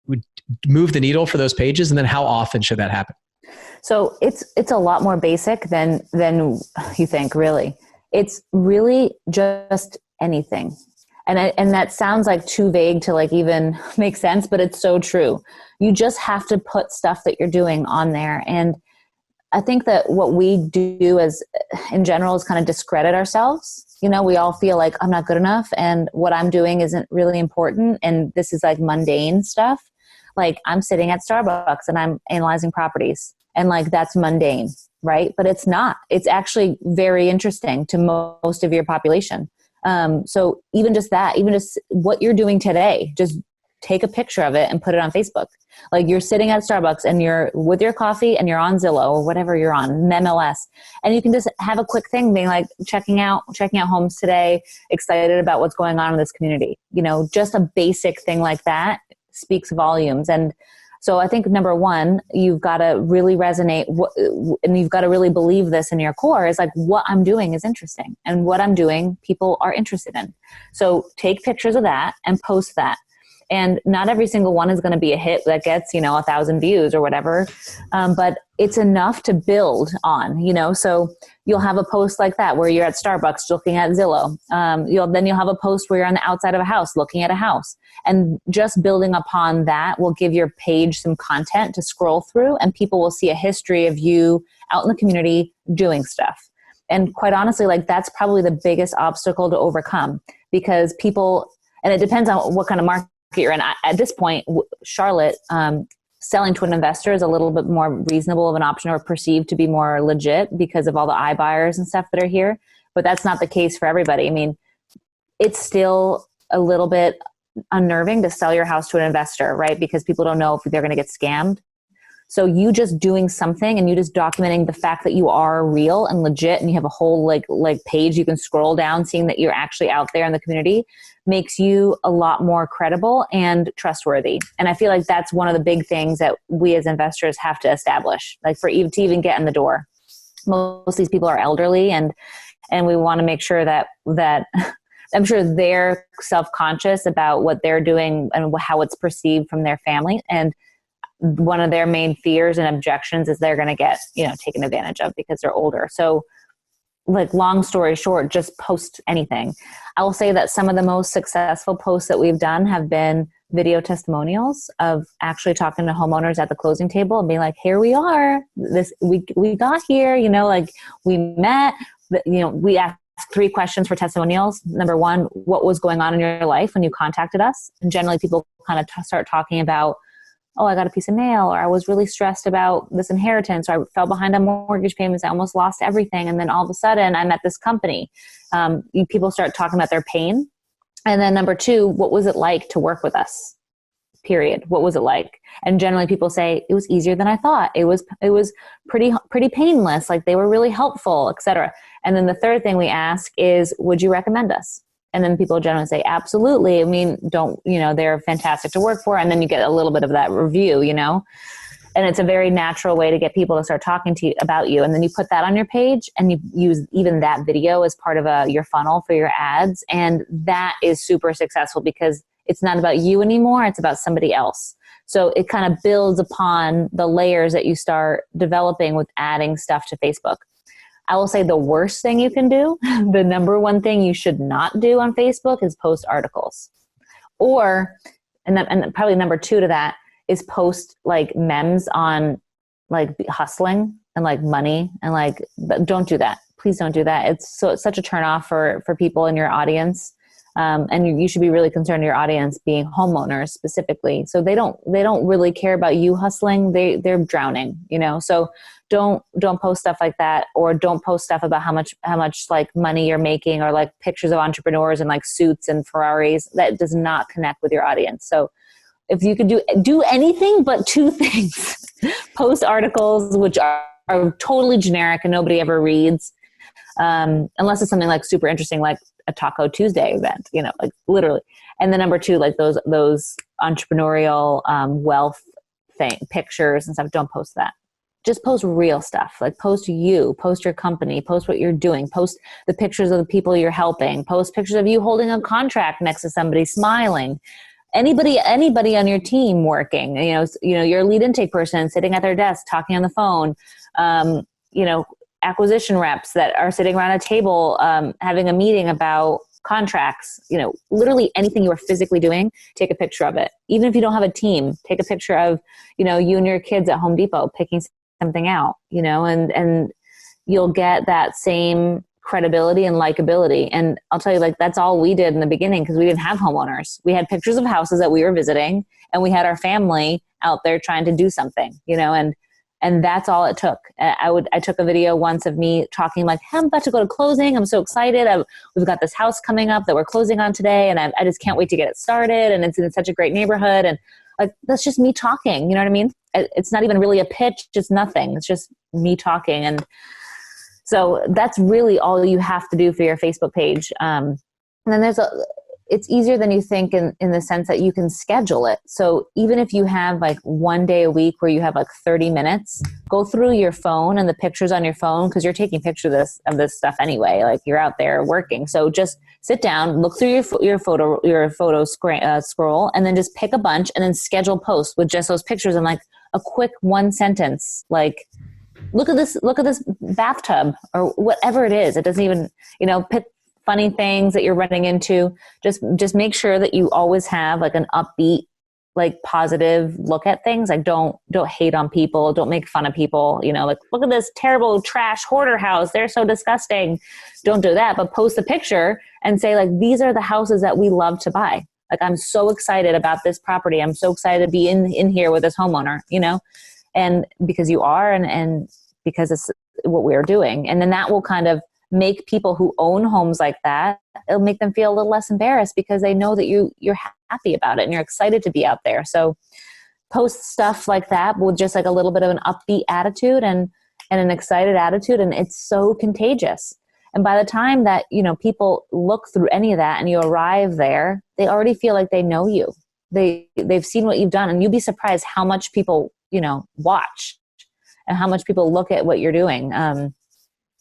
would move the needle for those pages? And then how often should that happen? So it's a lot more basic than you think, really. It's really just anything. And that sounds like too vague to like even make sense, but it's so true. You just have to put stuff that you're doing on there. And I think that what we do as in general is kind of discredit ourselves. You know, we all feel like I'm not good enough and what I'm doing isn't really important. And this is like mundane stuff. Like I'm sitting at Starbucks and I'm analyzing properties and like that's mundane, right? But it's not. It's actually very interesting to most of your population. So even just that, even just what you're doing today, just take a picture of it and put it on Facebook. Like you're sitting at Starbucks and you're with your coffee and you're on Zillow or whatever you're on, MLS. And you can just have a quick thing being like checking out homes today, excited about what's going on in this community. You know, just a basic thing like that speaks volumes. And so I think number one, you've got to really resonate and you've got to really believe this in your core is like what I'm doing is interesting and what I'm doing people are interested in. So take pictures of that and post that. And not every single one is going to be a hit that gets, 1,000 views or whatever. But it's enough to build on, so you'll have a post like that where you're at Starbucks looking at Zillow. You'll have a post where you're on the outside of a house looking at a house, and just building upon that will give your page some content to scroll through, and people will see a history of you out in the community doing stuff. And quite honestly, like that's probably the biggest obstacle to overcome, because people, and it depends on what kind of market you're in. At this point, Charlotte, selling to an investor is a little bit more reasonable of an option, or perceived to be more legit because of all the iBuyers and stuff that are here. But that's not the case for everybody. I mean, it's still a little bit unnerving to sell your house to an investor, right? Because people don't know if they're going to get scammed. So you just doing something and you just documenting the fact that you are real and legit, and you have a whole like page you can scroll down seeing that you're actually out there in the community, makes you a lot more credible and trustworthy. And I feel like that's one of the big things that we as investors have to establish, like to even get in the door. Most of these people are elderly, and we want to make sure that I'm sure they're self-conscious about what they're doing and how it's perceived from their family. And one of their main fears and objections is they're going to get, taken advantage of because they're older. So like, long story short, just post anything. I will say that some of the most successful posts that we've done have been video testimonials of actually talking to homeowners at the closing table and being like, here we are, we got here, like we met, we asked 3 questions for testimonials. Number 1, what was going on in your life when you contacted us? And generally people kind of start talking about, oh, I got a piece of mail, or I was really stressed about this inheritance, or I fell behind on mortgage payments, I almost lost everything. And then all of a sudden I'm at this company. People start talking about their pain. And then number 2, what was it like to work with us? Period. What was it like? And generally people say it was easier than I thought. It was pretty painless. Like, they were really helpful, etc. And then the third thing we ask is, would you recommend us? And then people generally say, absolutely. I mean, they're fantastic to work for. And then you get a little bit of that review, and it's a very natural way to get people to start talking to you about you. And then you put that on your page and you use even that video as part of your funnel for your ads. And that is super successful because it's not about you anymore. It's about somebody else. So it kind of builds upon the layers that you start developing with adding stuff to Facebook. I will say the worst thing you can do, the number 1 thing you should not do on Facebook, is post articles. And probably number 2 to that is post like memes on like hustling and like money, and like, don't do that. Please don't do that. It's such a turnoff for people in your audience. And you should be really concerned your audience being homeowners specifically. So they don't really care about you hustling. They're drowning, so don't post stuff like that, or don't post stuff about how much like money you're making, or like pictures of entrepreneurs in like suits and Ferraris. That does not connect with your audience. So if you could do anything but 2 things, post articles, which are totally generic and nobody ever reads, unless it's something like super interesting, like a Taco Tuesday event, like literally. And then number 2, like those entrepreneurial wealth pictures and stuff. Don't post that. Just post real stuff. Like, post your company, post what you're doing, post the pictures of the people you're helping, post pictures of you holding a contract next to somebody smiling. Anybody on your team working, your lead intake person sitting at their desk talking on the phone, acquisition reps that are sitting around a table having a meeting about contracts, literally anything you are physically doing, take a picture of it. Even if you don't have a team, take a picture of, you and your kids at Home Depot picking something out, and you'll get that same credibility and likability. And I'll tell you, like, that's all we did in the beginning, because we didn't have homeowners. We had pictures of houses that we were visiting, and we had our family out there trying to do something, and that's all it took. I took a video once of me talking like, hey, I'm about to go to closing. I'm so excited. We've got this house coming up that we're closing on today, and I just can't wait to get it started. And it's in such a great neighborhood. And like, that's just me talking. You know what I mean? It's not even really a pitch, just nothing. It's just me talking. And so that's really all you have to do for your Facebook page. And then it's easier than you think in the sense that you can schedule it. So even if you have like 1 day a week where you have like 30 minutes, go through your phone and the pictures on your phone, because you're taking pictures of this stuff anyway. Like, you're out there working. So just sit down, look through your photo scroll, and then just pick a bunch and then schedule posts with just those pictures and like a quick 1 sentence, like, look at this bathtub, or whatever it is. It doesn't even, pick funny things that you're running into. Just make sure that you always have like an upbeat, like positive look at things. Like, don't hate on people. Don't make fun of people. Like, look at this terrible trash hoarder house. They're so disgusting. Don't do that, but post a picture and say like, these are the houses that we love to buy. Like, I'm so excited about this property. I'm so excited to be in here with this homeowner, and because you are, and because it's what we're doing. And then that will kind of make people who own homes like that, it'll make them feel a little less embarrassed, because they know that you're happy about it and you're excited to be out there. So post stuff like that with just like a little bit of an upbeat attitude and an excited attitude. And it's so contagious. And by the time that, people look through any of that and you arrive there, they already feel like they know you. They've seen what you've done, and you'd be surprised how much people, watch and how much people look at what you're doing.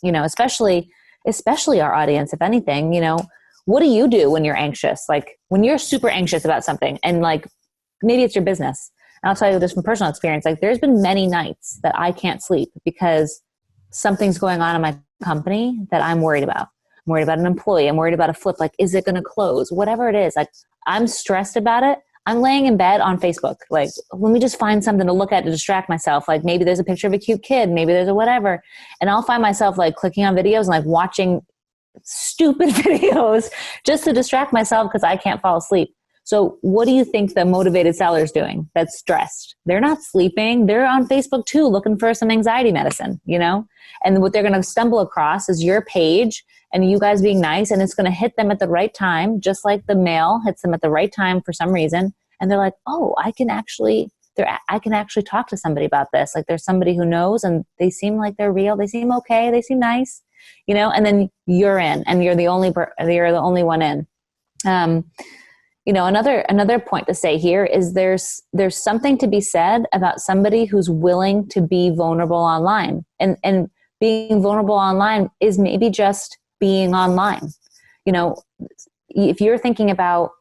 Especially our audience, if anything, what do you do when you're anxious? Like when you're super anxious about something and like, maybe it's your business. And I'll tell you this from personal experience. Like there's been many nights that I can't sleep because something's going on in my company that I'm worried about. I'm worried about an employee. I'm worried about a flip. Like, is it going to close? Whatever it is. Like I'm stressed about it. I'm laying in bed on Facebook. Like, let me just find something to look at to distract myself. Like maybe there's a picture of a cute kid. Maybe there's a whatever. And I'll find myself like clicking on videos and like watching stupid videos just to distract myself because I can't fall asleep. So what do you think the motivated seller is doing that's stressed? They're not sleeping. They're on Facebook too, looking for some anxiety medicine, And what they're going to stumble across is your page and you guys being nice, and it's going to hit them at the right time, just like the mail hits them at the right time for some reason. And they're like, oh, I can actually talk to somebody about this. Like there's somebody who knows, and they seem like they're real. They seem okay. They seem nice, and then you're in, and you're the only one in. Another point to say here is there's something to be said about somebody who's willing to be vulnerable online, and being vulnerable online is maybe just being online. If you're thinking about,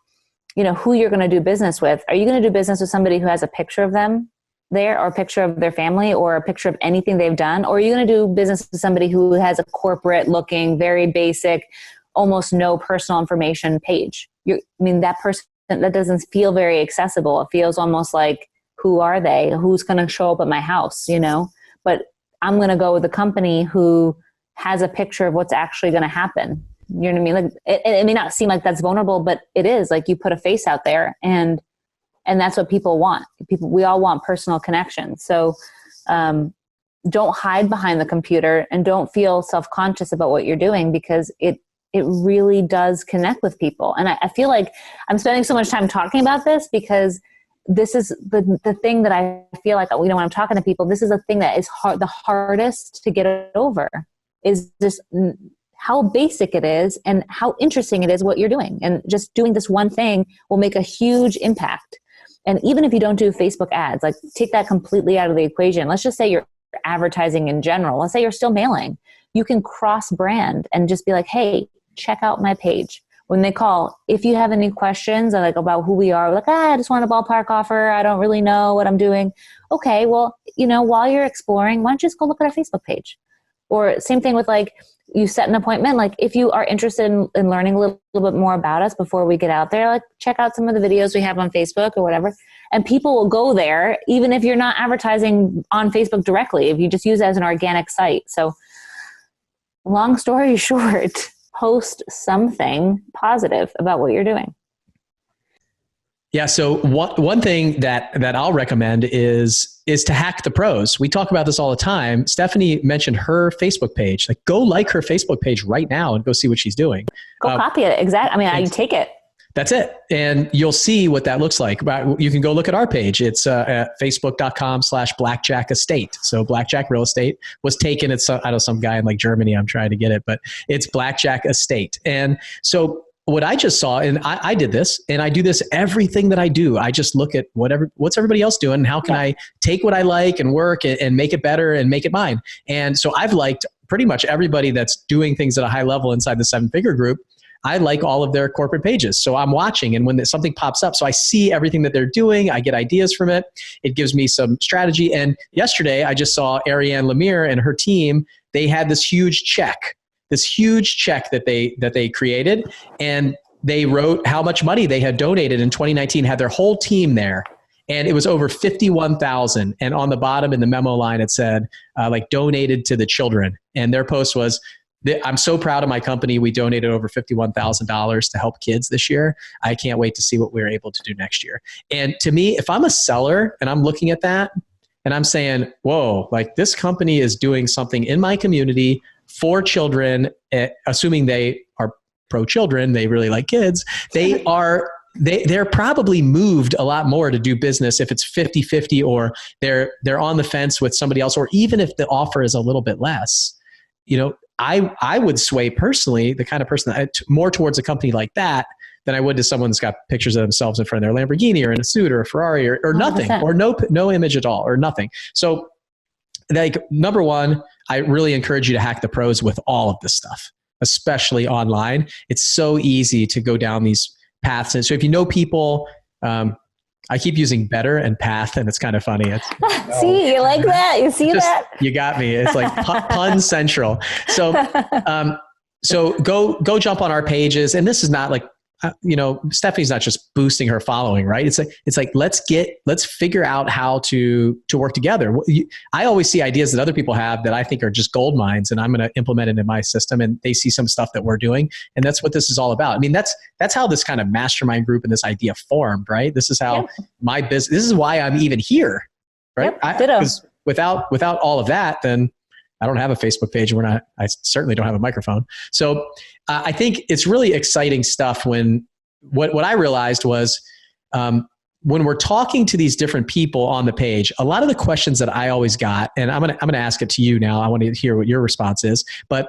who you're going to do business with, are you going to do business with somebody who has a picture of them there or a picture of their family or a picture of anything they've done? Or are you going to do business with somebody who has a corporate looking, very basic, almost no personal information page? That person, that doesn't feel very accessible. It feels almost like, who are they? Who's going to show up at my house? But I'm going to go with a company who has a picture of what's actually going to happen. You know what I mean? Like it may not seem like that's vulnerable, but it is. Like you put a face out there, and that's what people want. We all want personal connection. So don't hide behind the computer and don't feel self-conscious about what you're doing, because it really does connect with people. And I feel like I'm spending so much time talking about this because this is the thing that I feel like, when I'm talking to people, this is the thing that is the hardest to get over, is just how basic it is and how interesting it is what you're doing. And just doing this one thing will make a huge impact. And even if you don't do Facebook ads, like take that completely out of the equation. Let's just say you're advertising in general. Let's say you're still mailing. You can cross brand and just be like, hey, check out my page. When they call, if you have any questions like about who we are, like, I just want a ballpark offer. I don't really know what I'm doing. Okay, well, while you're exploring, why don't you just go look at our Facebook page? Or same thing with like, you set an appointment. Like if you are interested in learning a little bit more about us before we get out there, like check out some of the videos we have on Facebook or whatever. And people will go there, even if you're not advertising on Facebook directly, if you just use it as an organic site. So long story short, post something positive about what you're doing. Yeah. So one thing that I'll recommend is to hack the pros. We talk about this all the time. Stephanie mentioned her Facebook page. Like, go like her Facebook page right now and go see what she's doing. Go copy it. Exactly. I take it. That's it. And you'll see what that looks like. But you can go look at our page. It's at facebook.com/blackjack estate. So Blackjack Real Estate was taken. It's, I know some guy in like Germany, I'm trying to get it, but it's Blackjack Estate. And so what I just saw, and I did this, and I do this everything that I do. I just look at what's everybody else doing, and how can I take what I like and work and make it better and make it mine. And so I've liked pretty much everybody that's doing things at a high level inside the 7-figure group. I like all of their corporate pages. So I'm watching, and when something pops up, so I see everything that they're doing, I get ideas from it. It gives me some strategy. And yesterday I just saw Ariane Lemire and her team, they had this huge check that they created, and they wrote how much money they had donated in 2019, had their whole team there. And it was over 51,000. And on the bottom in the memo line, it said like donated to the children. And their post was, I'm so proud of my company. We donated over $51,000 to help kids this year. I can't wait to see what we're able to do next year. And to me, if I'm a seller and I'm looking at that and I'm saying, whoa, like this company is doing something in my community for children, assuming they are pro-children, they really like kids. They are they're probably moved a lot more to do business if it's 50-50, or they're on the fence with somebody else, or even if the offer is a little bit less. I would sway personally, the kind of person more towards a company like that than I would to someone that's got pictures of themselves in front of their Lamborghini or in a suit or a Ferrari or nothing, 100%. or no image at all or nothing. So like, number one, I really encourage you to hack the pros with all of this stuff, especially online. It's so easy to go down these paths. And so if you know people, I keep using better and path, and it's kind of funny. See, you like that? You see that? You got me. It's like pun central. So, so go jump on our pages. And this is not like, Stephanie's not just boosting her following, right? It's like, let's figure out how to work together. I always see ideas that other people have that I think are just gold mines, and I'm going to implement it in my system, and they see some stuff that we're doing. And that's what this is all about. I mean, that's how this kind of mastermind group and this idea formed, right? This is how my business, this is why I'm even here, right? Because without all of that, then I don't have a Facebook page. I certainly don't have a microphone. So I think it's really exciting stuff when what I realized was when we're talking to these different people on the page, a lot of the questions that I always got, and I'm gonna ask it to you now. I want to hear what your response is. But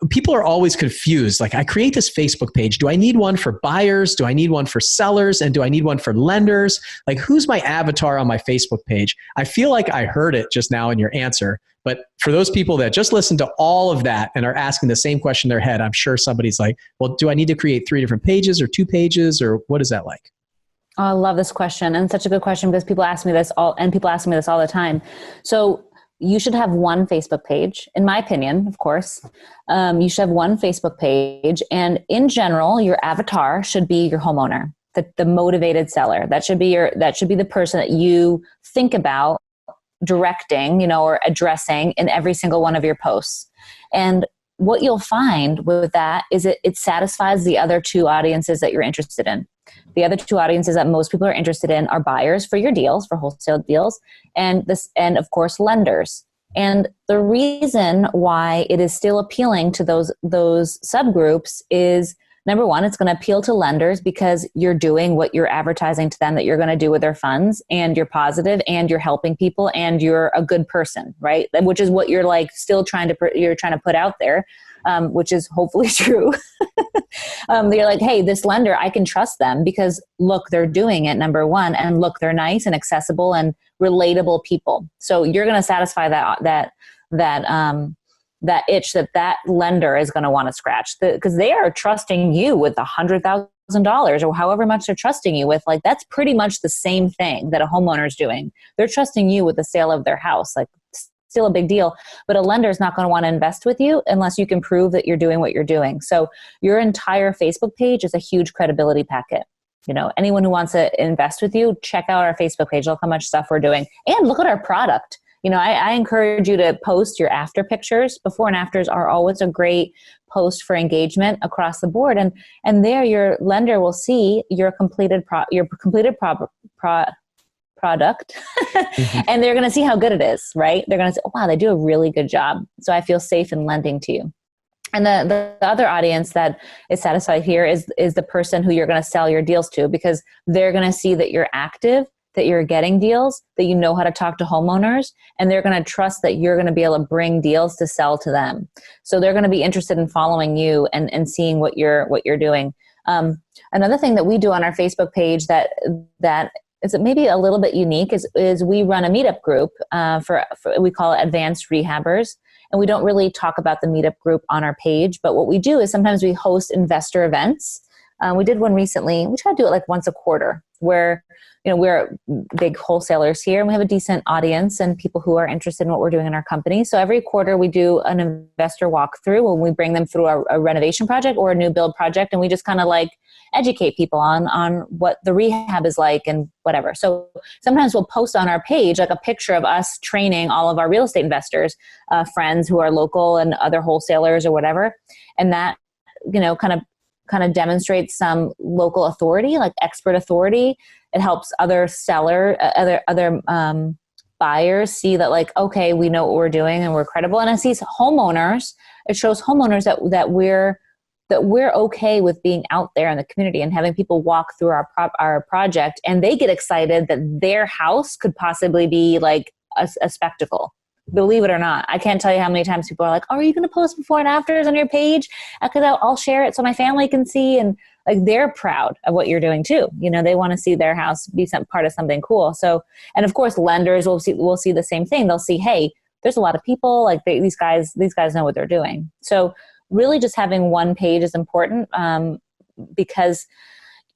people are always confused. Like, I create this Facebook page. Do I need one for buyers? Do I need one for sellers? And do I need one for lenders? Like, who's my avatar on my Facebook page? I feel like I heard it just now in your answer. But for those people that just listen to all of that and are asking the same question in their head, I'm sure somebody's like, well, do I need to create 3 different pages or 2 pages, or what is that like? Oh, I love this question. And such a good question, because people ask me this all the time. So you should have one Facebook page, in my opinion, of course. You should have one Facebook page. And in general, your avatar should be your homeowner, the motivated seller. That should be the person that you think about directing, or addressing in every single one of your posts. And what you'll find with that is it satisfies the other 2 audiences that you're interested in. The other 2 audiences that most people are interested in are buyers for your deals, for wholesale deals, and of course, lenders. And the reason why it is still appealing to those subgroups is, number one, it's going to appeal to lenders because you're doing what you're advertising to them that you're going to do with their funds, and you're positive, and you're helping people, and you're a good person, right? Which is what you're like still trying to put out there, which is hopefully true. You're like, hey, this lender, I can trust them because look, they're doing it, number one, and look, they're nice and accessible and relatable people. So you're going to satisfy that itch that lender is going to want to scratch, because they are trusting you with $100,000 or however much they're trusting you with. Like, that's pretty much the same thing that a homeowner is doing. They're trusting you with the sale of their house. Like, still a big deal, but a lender is not going to want to invest with you unless you can prove that you're doing what you're doing. So your entire Facebook page is a huge credibility packet. Anyone who wants to invest with you, check out our Facebook page. Look how much stuff we're doing, and look at our product. I encourage you to post your after pictures. Before and afters are always a great post for engagement across the board. And there your lender will see your completed product and they're going to see how good it is, right? They're going to say, oh, wow, they do a really good job. So I feel safe in lending to you. And the other audience that is satisfied here is the person who you're going to sell your deals to, because they're going to see that you're active, that you're getting deals, that you know how to talk to homeowners, and they're going to trust that you're going to be able to bring deals to sell to them. So they're going to be interested in following you and seeing what you're doing. Another thing that we do on our Facebook page that is maybe a little bit unique is we run a meetup group for we call it Advanced Rehabbers. And we don't really talk about the meetup group on our page, but what we do is sometimes we host investor events. We did one recently. We try to do it like once a quarter, where we're big wholesalers here and we have a decent audience and people who are interested in what we're doing in our company. So every quarter we do an investor walkthrough when we bring them through a renovation project or a new build project, and we just kind of like educate people on what the rehab is like and whatever. So sometimes we'll post on our page like a picture of us training all of our real estate investors, friends who are local and other wholesalers or whatever, and that kind of demonstrates some local authority, like expert authority. It helps other buyers see that, like, okay, we know what we're doing and we're credible. And it shows homeowners that that we're okay with being out there in the community and having people walk through our project, and they get excited that their house could possibly be like a spectacle. Believe it or not, I can't tell you how many times people are like, "Are you going to post before and afters on your page? Because I'll share it so my family can see." And like, they're proud of what you're doing too. You know, they want to see their house be some part of something cool. So, and of course, lenders will see the same thing. They'll see, hey, there's a lot of people, like these guys know what they're doing. So really just having one page is important, because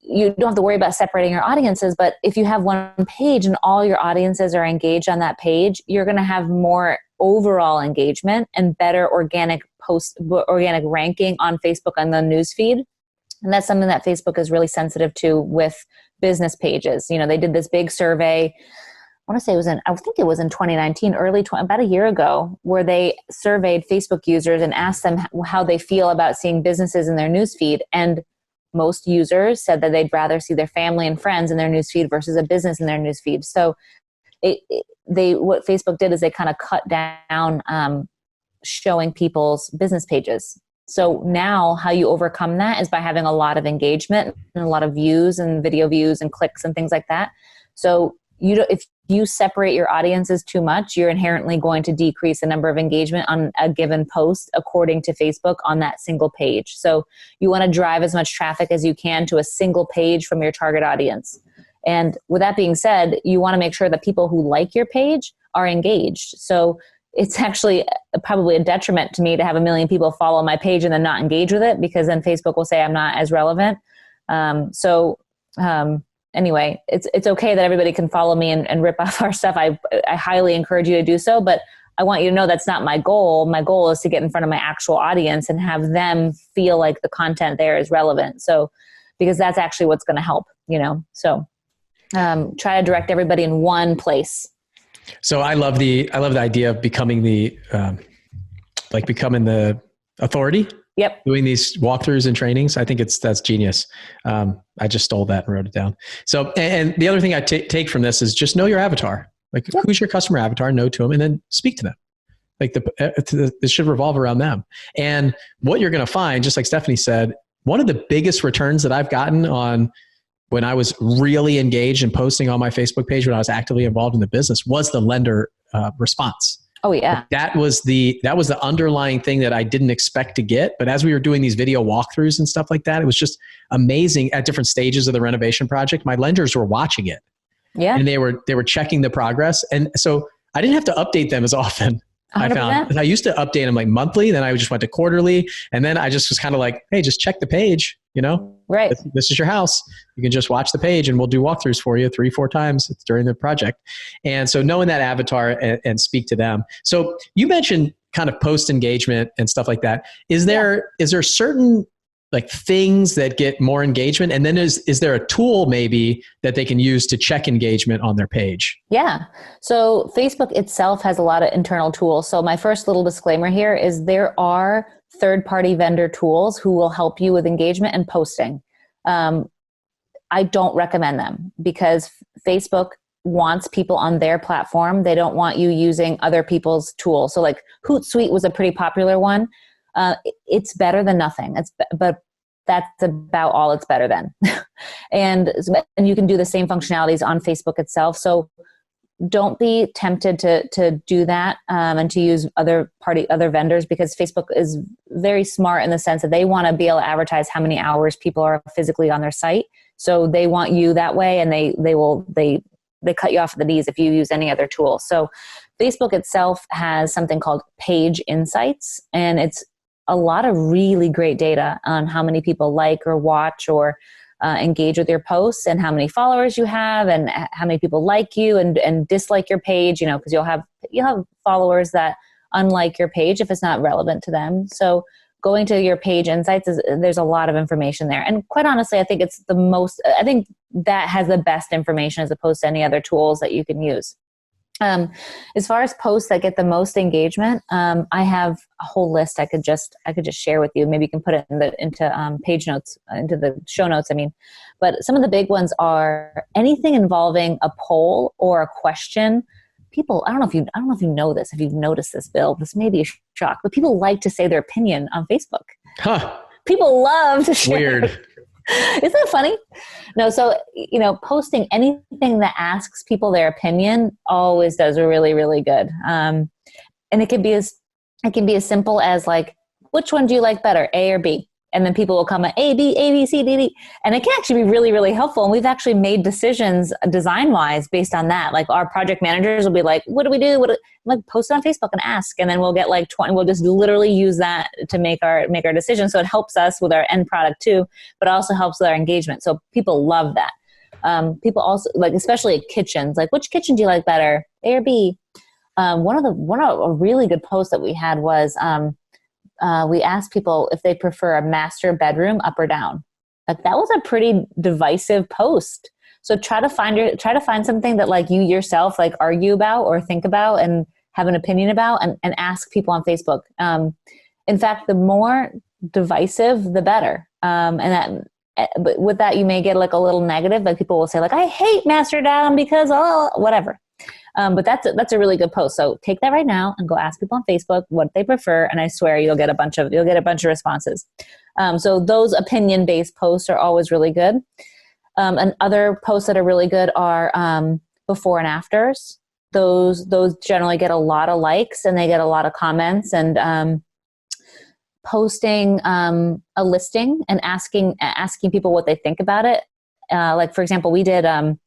you don't have to worry about separating your audiences. But if you have one page and all your audiences are engaged on that page, you're going to have more overall engagement and better organic ranking on Facebook on the newsfeed. And that's something that Facebook is really sensitive to with business pages. You know, they did this big survey. I think it was in 2019, about a year ago, where they surveyed Facebook users and asked them how they feel about seeing businesses in their newsfeed. And most users said that they'd rather see their family and friends in their newsfeed versus a business in their newsfeed. So what Facebook did is they kind of cut down showing people's business pages. So now how you overcome that is by having a lot of engagement and a lot of views and video views and clicks and things like that. So if you separate your audiences too much, you're inherently going to decrease the number of engagement on a given post according to Facebook on that single page. So you want to drive as much traffic as you can to a single page from your target audience. And with that being said, you want to make sure that people who like your page are engaged. So it's actually probably a detriment to me to have 1 million people follow my page and then not engage with it, because then Facebook will say I'm not as relevant. Anyway, it's okay that everybody can follow me and rip off our stuff. I highly encourage you to do so, but I want you to know that's not my goal. My goal is to get in front of my actual audience and have them feel like the content there is relevant. So, because that's actually what's going to help, you know. So, try to direct everybody in one place. So I love the idea of becoming the authority. Yep. Doing these walkthroughs and trainings. I think that's genius. I just stole that and wrote it down. So, and the other thing I take from this is just know your avatar. Like, yep. Who's your customer avatar? Know to them, and then speak to them. Like this should revolve around them. And what you're going to find, just like Stephanie said, one of the biggest returns that I've gotten on when I was really engaged in posting on my Facebook page, when I was actively involved in the business, was the lender response. Oh yeah. That was the underlying thing that I didn't expect to get. But as we were doing these video walkthroughs and stuff like that, it was just amazing at different stages of the renovation project. My lenders were watching it. Yeah. And they were checking the progress. And so I didn't have to update them as often. 100%. I found I used to update them like monthly, then I just went to quarterly, and then I just was kind of like, hey, just check the page, you know, right. This is your house. You can just watch the page and we'll do walkthroughs for you 3-4 times during the project. And so knowing that avatar and speak to them. So you mentioned kind of post engagement and stuff like that. Is there certain like things that get more engagement? And then is there a tool maybe that they can use to check engagement on their page? Yeah. So Facebook itself has a lot of internal tools. So my first little disclaimer here is there are third-party vendor tools who will help you with engagement and posting. I don't recommend them because Facebook wants people on their platform. They don't want you using other people's tools. So like Hootsuite was a pretty popular one. It's better than nothing. But that's about all it's better than. and you can do the same functionalities on Facebook itself. So don't be tempted to do that and to use other vendors, because Facebook is very smart in the sense that they want to be able to advertise how many hours people are physically on their site. So they want you that way, and they cut you off at the knees if you use any other tool. So Facebook itself has something called Page Insights, and it's a lot of really great data on how many people like or watch or engage with your posts, and how many followers you have, and how many people like you and dislike your page, you know, because you'll have followers that unlike your page if it's not relevant to them. So going to your Page Insights, there's a lot of information there. And quite honestly, I think I think that has the best information as opposed to any other tools that you can use. As far as posts that get the most engagement, I have a whole list I could just share with you. Maybe you can put it into page notes, into the show notes. I mean, but some of the big ones are anything involving a poll or a question. People, I don't know if you know this, if you've noticed this, Bill. This may be a shock, but people like to say their opinion on Facebook. Huh. People love to share. Weird. Isn't that funny? No, so, posting anything that asks people their opinion always does really, really good. And it can be as simple as like, which one do you like better, A or B? And then people will comment A, B, C, D, D. And it can actually be really, really helpful. And we've actually made decisions design-wise based on that. Like our project managers will be like, what do we do? Like post it on Facebook and ask. And then we'll get like 20, we'll just literally use that to make our decision. So it helps us with our end product too, but also helps with our engagement. So people love that. People also like, especially at kitchens, like which kitchen do you like better, A or B? One of a really good post that we had was, we asked people if they prefer a master bedroom up or down. Like that was a pretty divisive post. So try to find something that like you yourself like argue about or think about and have an opinion about and ask people on Facebook. In fact, the more divisive, the better. But with that, you may get like a little negative. Like people will say like, I hate master down because whatever. But that's a really good post. So take that right now and go ask people on Facebook what they prefer, and I swear you'll get a bunch of responses. So those opinion-based posts are always really good. And other posts that are really good are before and afters. Those generally get a lot of likes and they get a lot of comments. And posting a listing and asking people what they think about it. Like for example, we did a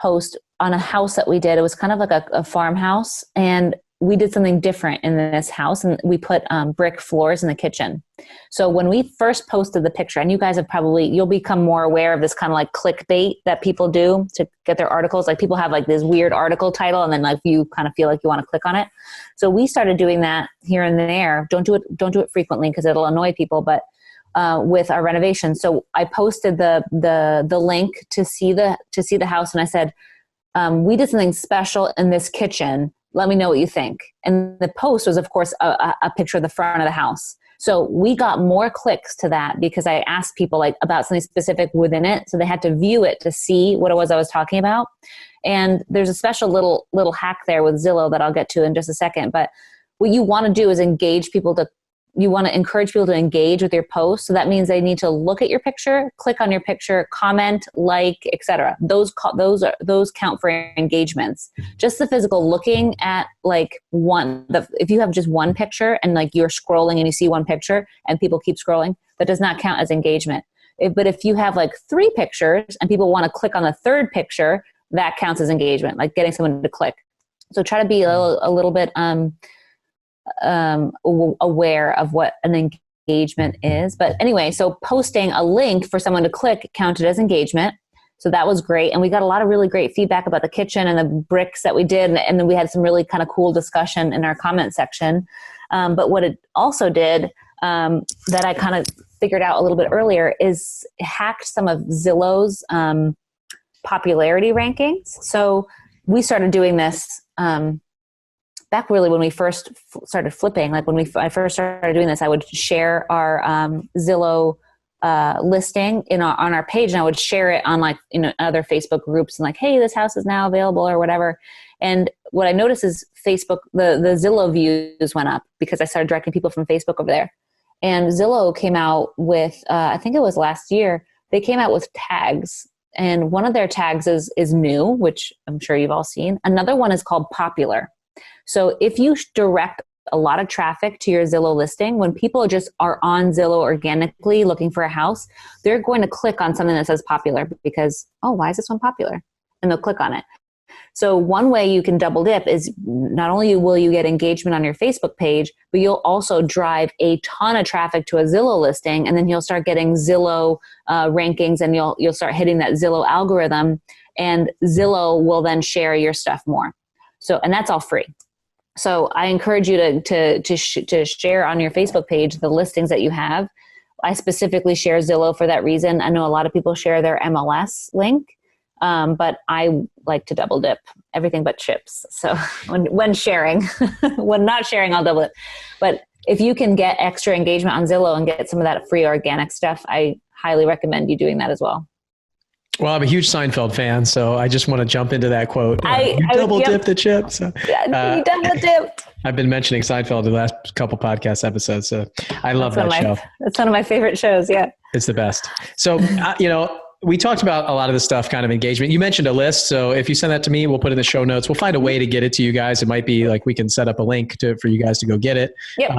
post on a house that we did. It was kind of like a farmhouse, and we did something different in this house, and we put brick floors in the kitchen. So when we first posted the picture, and you guys you'll become more aware of this kind of like clickbait that people do to get their articles. Like people have like this weird article title, and then like you kind of feel like you want to click on it. So we started doing that here and there. Don't do it frequently because it'll annoy people, but with our renovation. So I posted the link to see the house, and I said, we did something special in this kitchen. Let me know what you think. And the post was, of course, a picture of the front of the house. So we got more clicks to that because I asked people like about something specific within it. So they had to view it to see what it was I was talking about. And there's a special little hack there with Zillow that I'll get to in just a second. But what you want to do is you want to encourage people to engage with your post. So that means they need to look at your picture, click on your picture, comment, like, etc. Those count for engagements. Just the physical looking at like if you have just one picture and like you're scrolling and you see one picture and people keep scrolling, that does not count as engagement. But if you have like 3 pictures and people want to click on the third picture, that counts as engagement, like getting someone to click. So try to be a little bit aware of what an engagement is. But anyway, so posting a link for someone to click counted as engagement. So that was great. And we got a lot of really great feedback about the kitchen and the bricks that we did. And then we had some really kind of cool discussion in our comment section. But what it also did that I kind of figured out a little bit earlier is it hacked some of Zillow's popularity rankings. So we started doing this back really when we first started flipping. Like when I first started doing this, I would share our Zillow listing on our page, and I would share it on like other Facebook groups and like, hey, this house is now available or whatever. And what I noticed is Facebook, the Zillow views went up because I started directing people from Facebook over there. And Zillow came out with, I think it was last year, they came out with tags. And one of their tags is new, which I'm sure you've all seen. Another one is called popular. So if you direct a lot of traffic to your Zillow listing, when people just are on Zillow organically looking for a house, they're going to click on something that says popular because, oh, why is this one popular? And they'll click on it. So one way you can double dip is not only will you get engagement on your Facebook page, but you'll also drive a ton of traffic to a Zillow listing, and then you'll start getting Zillow rankings, and you'll start hitting that Zillow algorithm, and Zillow will then share your stuff more. So, and that's all free. So I encourage you to share on your Facebook page the listings that you have. I specifically share Zillow for that reason. I know a lot of people share their MLS link, but I like to double dip, everything but chips. So when sharing, when not sharing, I'll double it. But if you can get extra engagement on Zillow and get some of that free organic stuff, I highly recommend you doing that as well. Well, I'm a huge Seinfeld fan, so I just want to jump into that quote. You double dip the chips. You double dipped. I've been mentioning Seinfeld the last couple podcast episodes. So I love that show. It's one of my favorite shows. Yeah. It's the best. So, we talked about a lot of the stuff, kind of engagement. You mentioned a list. So if you send that to me, we'll put it in the show notes. We'll find a way to get it to you guys. It might be like we can set up a link for you guys to go get it. Yep.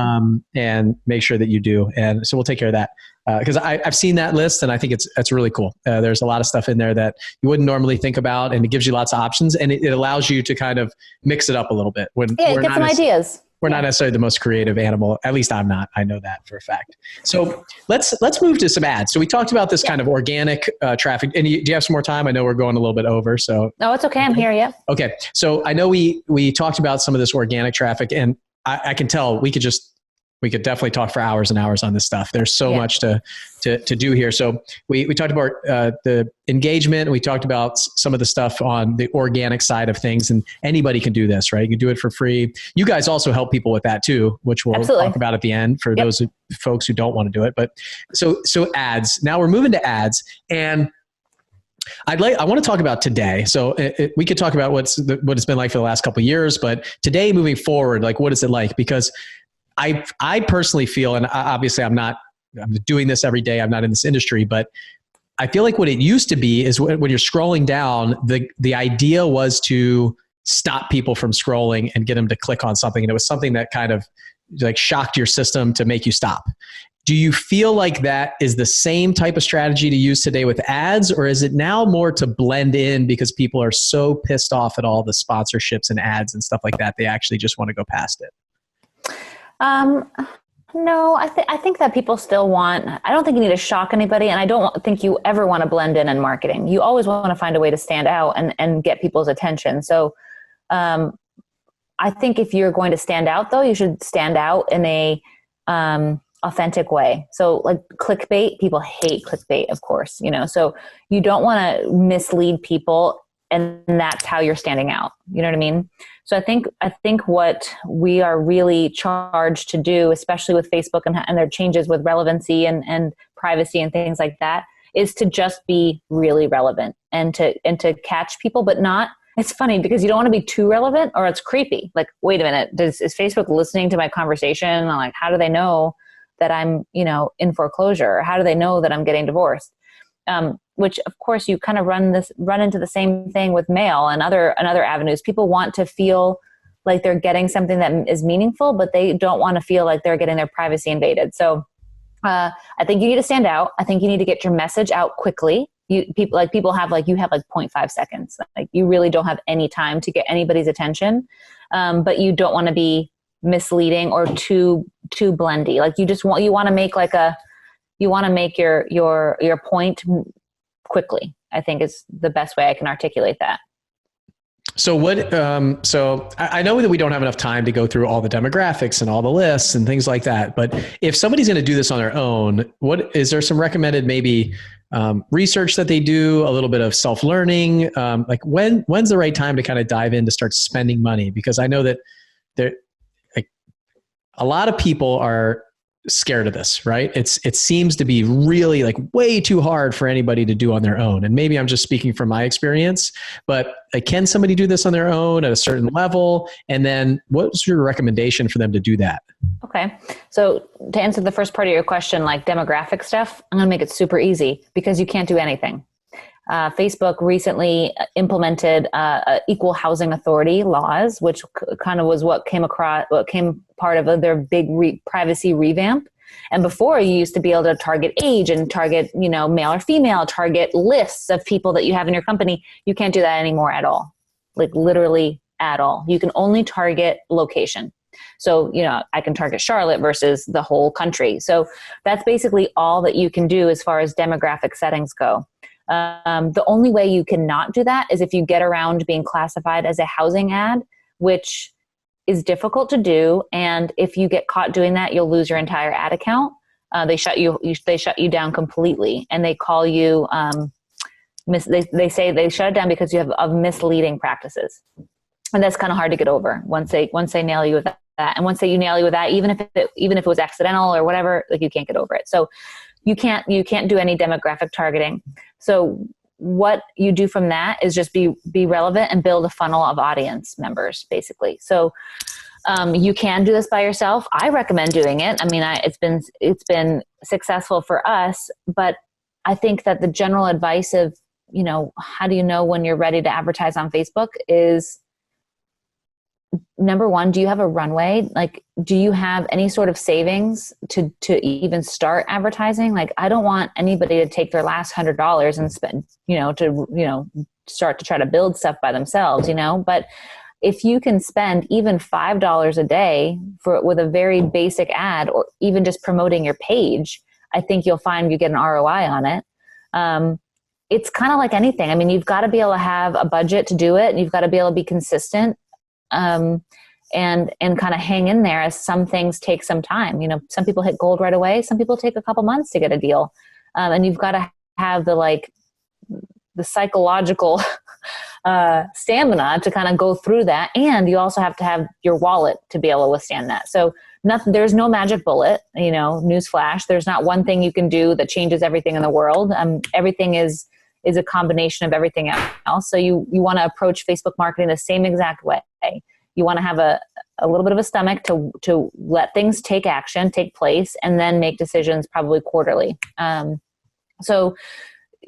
And make sure that you do. And so we'll take care of that. Because I've seen that list and I think it's really cool. There's a lot of stuff in there that you wouldn't normally think about, and it gives you lots of options, and it allows you to kind of mix it up a little bit. Get some ideas. We're not necessarily the most creative animal. At least I'm not. I know that for a fact. So let's move to some ads. So we talked about this kind of organic traffic. And do you have some more time? I know we're going a little bit over. So no, it's okay. I'm here. Yeah. Okay. So I know we talked about some of this organic traffic, and I can tell we could definitely talk for hours and hours on this stuff. There's so much to do here. So we talked about the engagement. We talked about some of the stuff on the organic side of things, and anybody can do this, right? You can do it for free. You guys also help people with that too, which we'll talk about at the end for those folks who don't want to do it. But so ads. Now we're moving to ads, and I want to talk about today. So we could talk about what it's been like for the last couple of years, but today moving forward, like what is it like? Because I personally feel, and obviously I'm doing this every day. I'm not in this industry, but I feel like what it used to be is when you're scrolling down, the idea was to stop people from scrolling and get them to click on something. And it was something that kind of like shocked your system to make you stop. Do you feel like that is the same type of strategy to use today with ads, or is it now more to blend in because people are so pissed off at all the sponsorships and ads and stuff like that, they actually just want to go past it? No, I think that people still I don't think you need to shock anybody. And I don't think you ever want to blend in marketing. You always want to find a way to stand out and get people's attention. So, I think if you're going to stand out though, you should stand out in a, authentic way. So like clickbait, people hate clickbait, of course, so you don't want to mislead people, and that's how you're standing out. You know what I mean? So I think what we are really charged to do, especially with Facebook and their changes with relevancy and privacy and things like that, is to just be really relevant and to catch people, but not. It's funny because you don't want to be too relevant or it's creepy. Like, wait a minute, is Facebook listening to my conversation? And like, how do they know that I'm, in foreclosure? Or how do they know that I'm getting divorced? Which of course you kind of run into the same thing with mail and other avenues. People want to feel like they're getting something that is meaningful, but they don't want to feel like they're getting their privacy invaded. So I think you need to stand out. I think you need to get your message out quickly. You have 0.5 seconds. Like you really don't have any time to get anybody's attention. But you don't want to be misleading or too blendy. Like you want to make your point quickly, I think is the best way I can articulate that. So so I know that we don't have enough time to go through all the demographics and all the lists and things like that, but if somebody's going to do this on their own, is there some recommended maybe research that they do, a little bit of self-learning? Like when's the right time to kind of dive in to start spending money? Because I know that a lot of people are scared of this, right? It seems to be really like way too hard for anybody to do on their own. And maybe I'm just speaking from my experience, but can somebody do this on their own at a certain level? And then what's your recommendation for them to do that? Okay. So to answer the first part of your question, like demographic stuff, I'm going to make it super easy because you can't do anything. Facebook recently implemented equal housing authority laws, which kind of was what came part of their big privacy revamp. And before, you used to be able to target age and target, male or female, target lists of people that you have in your company. You can't do that anymore at all, like literally at all. You can only target location. So, I can target Charlotte versus the whole country. So that's basically all that you can do as far as demographic settings go. The only way you cannot do that is if you get around being classified as a housing ad, which is difficult to do. And if you get caught doing that, you'll lose your entire ad account. They shut you down completely, and they call you, they say they shut it down because you have misleading practices. And that's kind of hard to get over once they nail you with that. And once you nail you with that, even if it was accidental or whatever, like you can't get over it. So you can't do any demographic targeting. So what you do from that is just be relevant and build a funnel of audience members, basically. So You can do this by yourself. I recommend doing it. I mean, it's been successful for us, but I think that the general advice of, how do you know when you're ready to advertise on Facebook is, number one, do you have a runway? Like, do you have any sort of savings to even start advertising? Like, I don't want anybody to take their last $100 and spend, start to try to build stuff by themselves, but if you can spend even $5 a day with a very basic ad, or even just promoting your page, I think you'll find you get an ROI on it. It's kind of like anything. I mean, you've got to be able to have a budget to do it, and you've got to be able to be consistent, and kind of hang in there, as some things take some time. Some people hit gold right away. Some people take a couple months to get a deal. And you've got to have the psychological stamina to kind of go through that. And you also have to have your wallet to be able to withstand that. So there's no magic bullet, newsflash. There's not one thing you can do that changes everything in the world. Everything is a combination of everything else. So you want to approach Facebook marketing the same exact way. You want to have a little bit of a stomach to let things take place, and then make decisions probably quarterly. So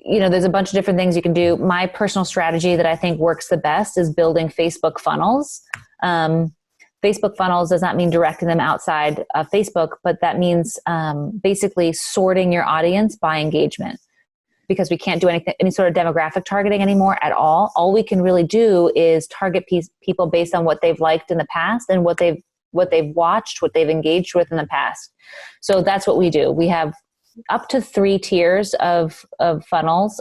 there's a bunch of different things you can do. My personal strategy that I think works the best is building Facebook funnels. Facebook funnels does not mean directing them outside of Facebook, but that means basically sorting your audience by engagement, because we can't do any sort of demographic targeting anymore at all. All we can really do is target people based on what they've liked in the past and what they've watched, what they've engaged with in the past. So that's what we do. We have up to 3 tiers of funnels,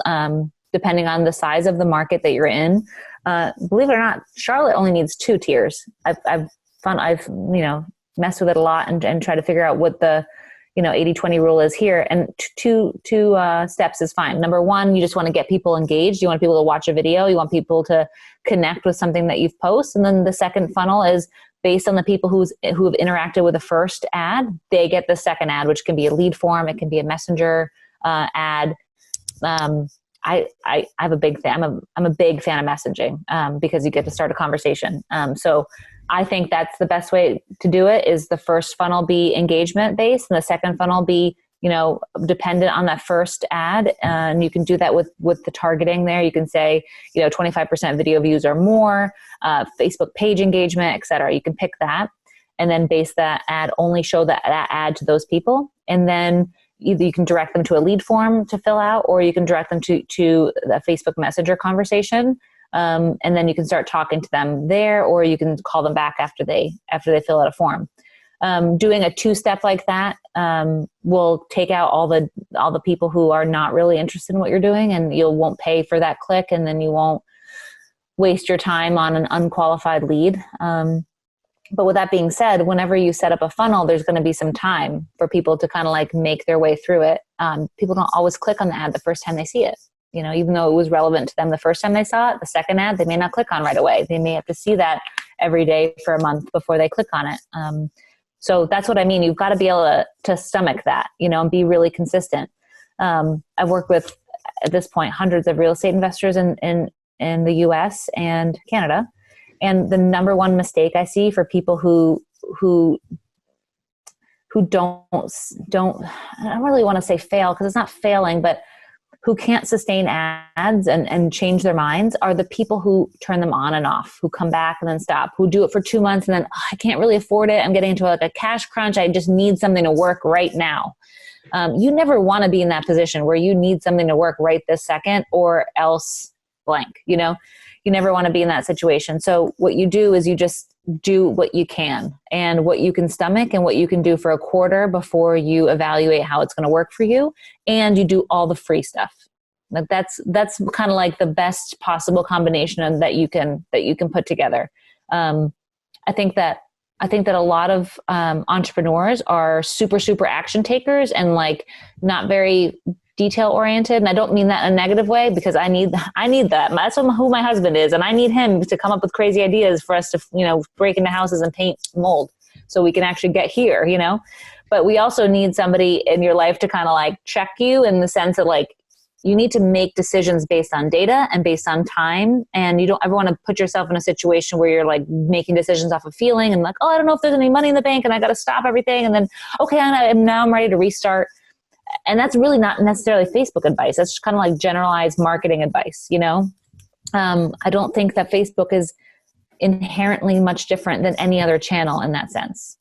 depending on the size of the market that you're in. Believe it or not, Charlotte only needs 2 tiers. I've messed with it a lot and try to figure out what the 80-20 rule is here. And two steps is fine. Number one, you just want to get people engaged. You want people to watch a video. You want people to connect with something that you've posted. And then the second funnel is based on the people who have interacted with the first ad, they get the second ad, which can be a lead form. It can be a messenger ad. I'm a big fan of messaging because you get to start a conversation. So I think that's the best way to do it, is the first funnel be engagement based and the second funnel be, dependent on that first ad. And you can do that with the targeting there. You can say, 25% video views or more, Facebook page engagement, et cetera. You can pick that and then base that ad, only show that ad to those people. And then either you can direct them to a lead form to fill out, or you can direct them to the Facebook Messenger conversation. And then you can start talking to them there, or you can call them back after they fill out a form. Doing a 2-step like that will take out all the people who are not really interested in what you're doing, and you won't pay for that click, and then you won't waste your time on an unqualified lead. But with that being said, whenever you set up a funnel, there's going to be some time for people to kind of make their way through it. People don't always click on the ad the first time they see it. Even though it was relevant to them the first time they saw it, the second ad, they may not click on right away. They may have to see that every day for a month before they click on it. So that's what I mean. You've got to be able to stomach that, and be really consistent. I've worked with, at this point, hundreds of real estate investors in the US and Canada. And the number one mistake I see for people who don't, I don't really want to say fail, because it's not failing, but who can't sustain ads and change their minds, are the people who turn them on and off, who come back and then stop, who do it for 2 months and then, I can't really afford it. I'm getting into a cash crunch. I just need something to work right now. You never want to be in that position where you need something to work right this second, or else blank. You never want to be in that situation. So what you do is you just do what you can, and what you can stomach, and what you can do for a quarter before you evaluate how it's going to work for you. And you do all the free stuff. That's kind of like the best possible combination that you can put together. I think that a lot of entrepreneurs are super, super action takers and not very detail oriented. And I don't mean that in a negative way, because I need that. That's who my husband is. And I need him to come up with crazy ideas for us to, break into houses and paint mold so we can actually get here, But we also need somebody in your life to kind of check you, in the sense that you need to make decisions based on data and based on time. And you don't ever want to put yourself in a situation where you're like making decisions off of feeling and like, oh, I don't know if there's any money in the bank and I got to stop everything. And then, okay, now I'm ready to restart. And that's really not necessarily Facebook advice. That's just kind of like generalized marketing advice, you know? I don't think that Facebook is inherently much different than any other channel in that sense.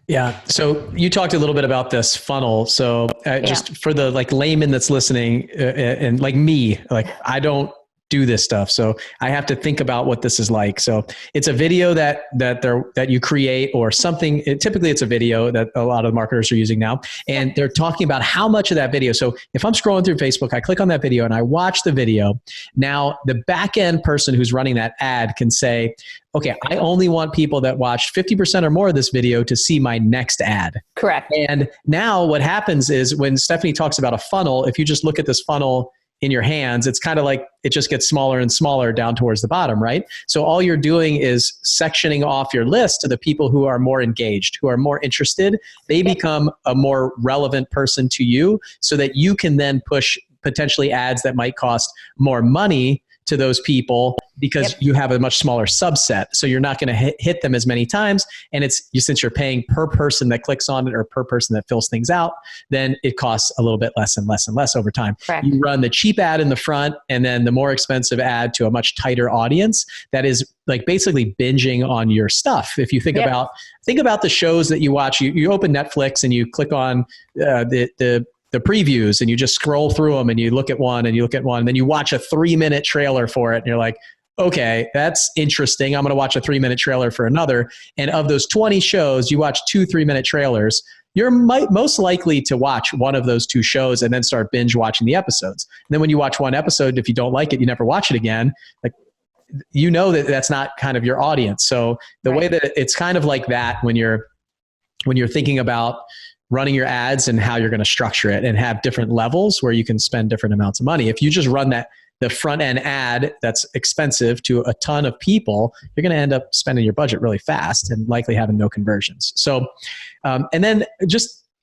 Yeah. So you talked a little bit about this funnel. So just for the like layman that's listening and like me, like I don't do this stuff. So I have to think about what this is like. So it's a video that you create or something. Typically it's a video that a lot of marketers are using now, and they're talking about how much of that video. So if I'm scrolling through Facebook, I click on that video and I watch the video. Now the back end person who's running that ad can say, okay, I only want people that watched 50% or more of this video to see my next ad. Correct. And now what happens is when Stephanie talks about a funnel, if you just look at this funnel in your hands, it's kind of like it just gets smaller and smaller down towards the bottom, right? So all you're doing is sectioning off your list to the people who are more engaged, who are more interested. They become a more relevant person to you so that you can then push potentially ads that might cost more money to those people because you have a much smaller subset. So you're not going to hit them as many times. And since you're paying per person that clicks on it or per person that fills things out, then it costs a little bit less and less and less over time. Correct. You run the cheap ad in the front and then the more expensive ad to a much tighter audience that is like basically binging on your stuff. If you think about the shows that you watch, you open Netflix and you click on the previews and you just scroll through them and you look at one and you look at one and then you watch a 3-minute trailer for it and you're like, okay, that's interesting. I'm going to watch a 3-minute trailer for another. And of those 20 shows, you watch 2 3-minute trailers. You're most likely to watch one of those 2 shows and then start binge watching the episodes. And then when you watch one episode, if you don't like it, you never watch it again. Like, you know that that's not kind of your audience. So the way that it's kind of like that when you're thinking about running your ads and how you're going to structure it and have different levels where you can spend different amounts of money. If you just run the front end ad that's expensive to a ton of people, you're going to end up spending your budget really fast and likely having no conversions. So, and then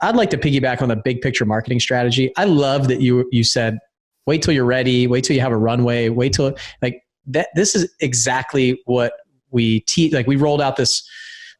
I'd like to piggyback on the big picture marketing strategy. I love that you said, wait till you're ready, wait till you have a runway, wait till like that. This is exactly what we teach. Like we rolled out this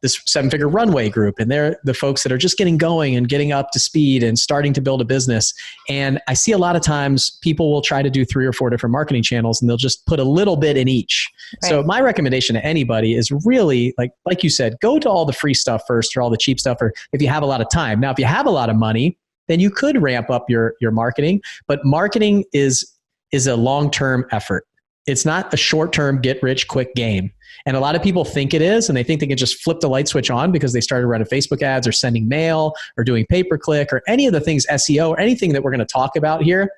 7-figure runway group, and they're the folks that are just getting going and getting up to speed and starting to build a business. And I see a lot of times people will try to do 3 or 4 different marketing channels and they'll just put a little bit in each. Right. So my recommendation to anybody is really like you said, go to all the free stuff first or all the cheap stuff, or if you have a lot of time. Now, if you have a lot of money, then you could ramp up your marketing, but marketing is a long-term effort. It's not a short-term get rich quick game. And a lot of people think it is, and they think they can just flip the light switch on because they started running Facebook ads or sending mail or doing pay-per-click or any of the things, SEO or anything that we're going to talk about here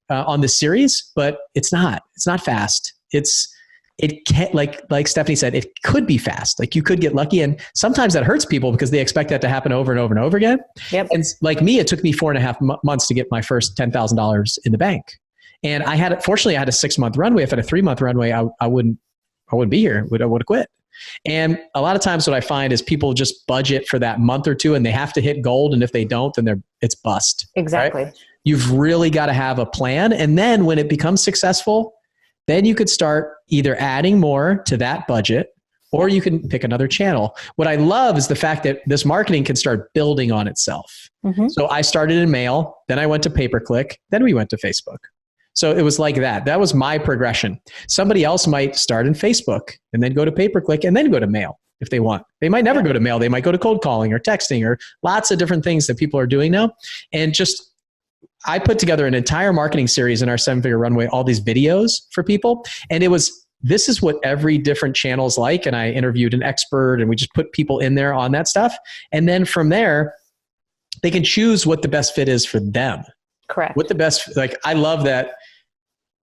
on this series. But it's not fast. It can't, like Stephanie said, it could be fast. Like you could get lucky, and sometimes that hurts people because they expect that to happen over and over and over again. Yep. And like me, it took me 4.5 months to get my first $10,000 in the bank. And fortunately I had a 6-month runway. If I had a 3-month runway, I wouldn't be here. I would have quit. And a lot of times what I find is people just budget for that month or two and they have to hit gold. And if they don't, then it's bust. Exactly. Right? You've really got to have a plan. And then when it becomes successful, then you could start either adding more to that budget or you can pick another channel. What I love is the fact that this marketing can start building on itself. Mm-hmm. So I started in mail, then I went to pay-per-click, then we went to Facebook. So it was like that. That was my progression. Somebody else might start in Facebook and then go to pay-per-click and then go to mail if they want. They might never go to mail. They might go to cold calling or texting or lots of different things that people are doing now. And I put together an entire marketing series in our 7-figure runway, all these videos for people. And this is what every different channel is like. And I interviewed an expert and we just put people in there on that stuff. And then from there, they can choose what the best fit is for them. Correct. I love that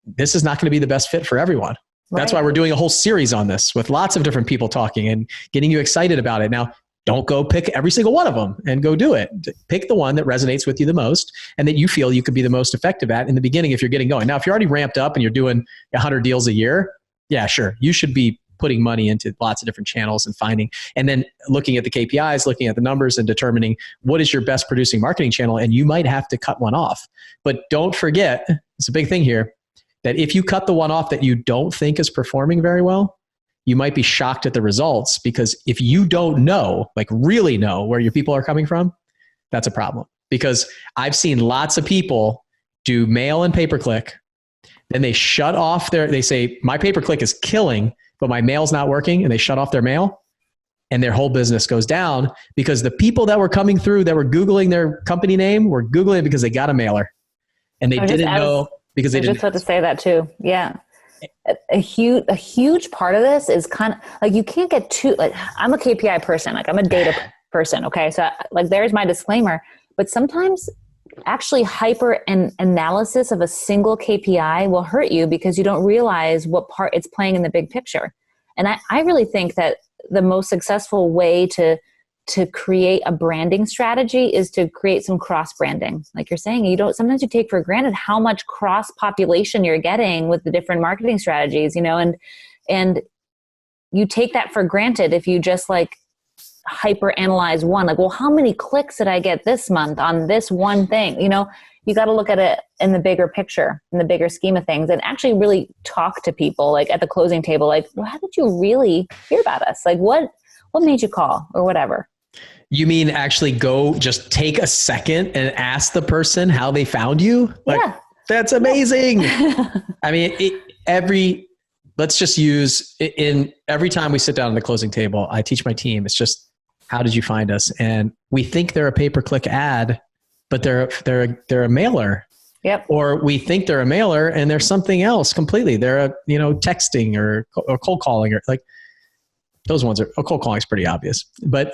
this is not going to be the best fit for everyone. Right. That's why we're doing a whole series on this with lots of different people talking and getting you excited about it. Now, don't go pick every single one of them and go do it. Pick the one that resonates with you the most and that you feel you could be the most effective at in the beginning if you're getting going. Now, if you're already ramped up and you're doing 100 deals a year, yeah, sure. You should be putting money into lots of different channels and finding, and then looking at the KPIs, looking at the numbers and determining what is your best producing marketing channel. And you might have to cut one off. But don't forget, it's a big thing here, that if you cut the one off that you don't think is performing very well, you might be shocked at the results, because if you don't know, like really know where your people are coming from, that's a problem. Because I've seen lots of people do mail and pay-per-click. Then they shut off they say, my pay-per-click is killing, but my mail's not working. And they shut off their mail and their whole business goes down, because the people that were coming through that were Googling their company name were Googling it because they got a mailer and they didn't know because they didn't. I was just about to say that too. Yeah. A huge part of this is kind of like, you can't get too, like, I'm a KPI person, like I'm a data person. Okay. So like, there's my disclaimer, but sometimes actually hyper analysis of a single KPI will hurt you because you don't realize what part it's playing in the big picture. And I really think that the most successful way to create a branding strategy is to create some cross branding. Like you're saying, sometimes you take for granted how much cross population you're getting with the different marketing strategies, and you take that for granted if you just like hyper analyze one, like, well, how many clicks did I get this month on this one thing? You got to look at it in the bigger picture, in the bigger scheme of things, and actually really talk to people like at the closing table, like, well, how did you really hear about us? Like what made you call or whatever? You mean actually go just take a second and ask the person how they found you? Like, yeah. That's amazing. Yeah. I mean, let's just use in every time we sit down at the closing table, I teach my team, it's just, how did you find us? And we think they're a pay-per-click ad, but they're a mailer. Yep. Or we think they're a mailer and they're something else completely. They're texting or cold calling, or like those ones cold calling is pretty obvious, but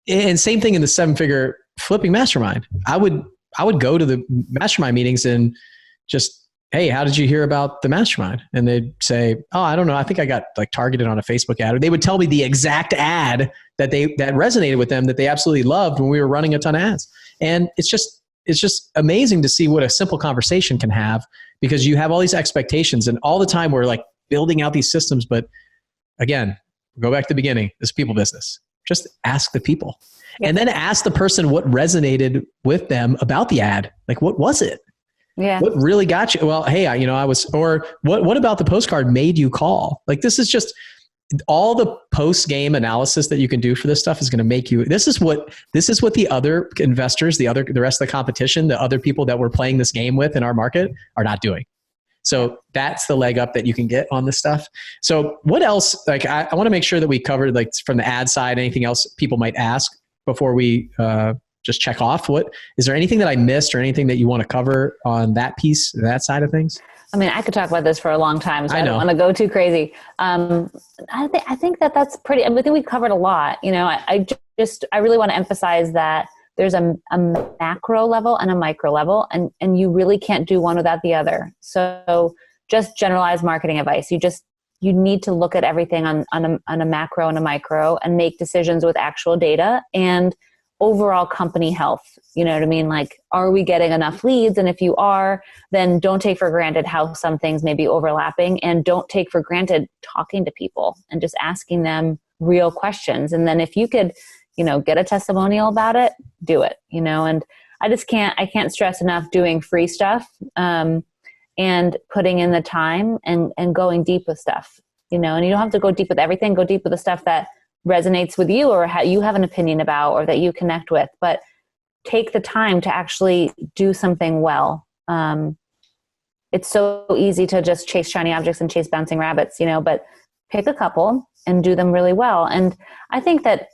and same thing in the 7-figure flipping mastermind. I would go to the mastermind meetings and just, hey, how did you hear about the mastermind? And they'd say, oh, I don't know. I think I got like targeted on a Facebook ad. Or they would tell me the exact ad that resonated with them, that they absolutely loved when we were running a ton of ads. And it's just amazing to see what a simple conversation can have, because you have all these expectations and all the time we're like building out these systems. But again, go back to the beginning, this is people business. Just ask the people. Yep. And then ask the person what resonated with them about the ad. Like, what was it? Yeah. What really got you? Well, hey, what about the postcard made you call? Like, this is just all the post-game analysis that you can do for this stuff is going to make you, this is what the other investors, the rest of the competition, the other people that we're playing this game with in our market are not doing. So that's the leg up that you can get on this stuff. So what else, like, I want to make sure that we covered, like, from the ad side, anything else people might ask before we, just check off. Is there anything that I missed or anything that you want to cover on that piece, that side of things? I mean, I could talk about this for a long time, so I don't want to go too crazy. I think that's pretty, I think we covered a lot. I really want to emphasize that there's a macro level and a micro level, and you really can't do one without the other. So just generalized marketing advice. You need to look at everything on a macro and a micro and make decisions with actual data and overall company health. You know what I mean? Like, are we getting enough leads? And if you are, then don't take for granted how some things may be overlapping, and don't take for granted talking to people and just asking them real questions. And then if you could, get a testimonial about it, do it, and I can't stress enough doing free stuff, and putting in the time and going deep with stuff, and you don't have to go deep with everything. Go deep with the stuff that resonates with you or how you have an opinion about or that you connect with, but take the time to actually do something well. It's so easy to just chase shiny objects and chase bouncing rabbits, but pick a couple and do them really well. And I think that,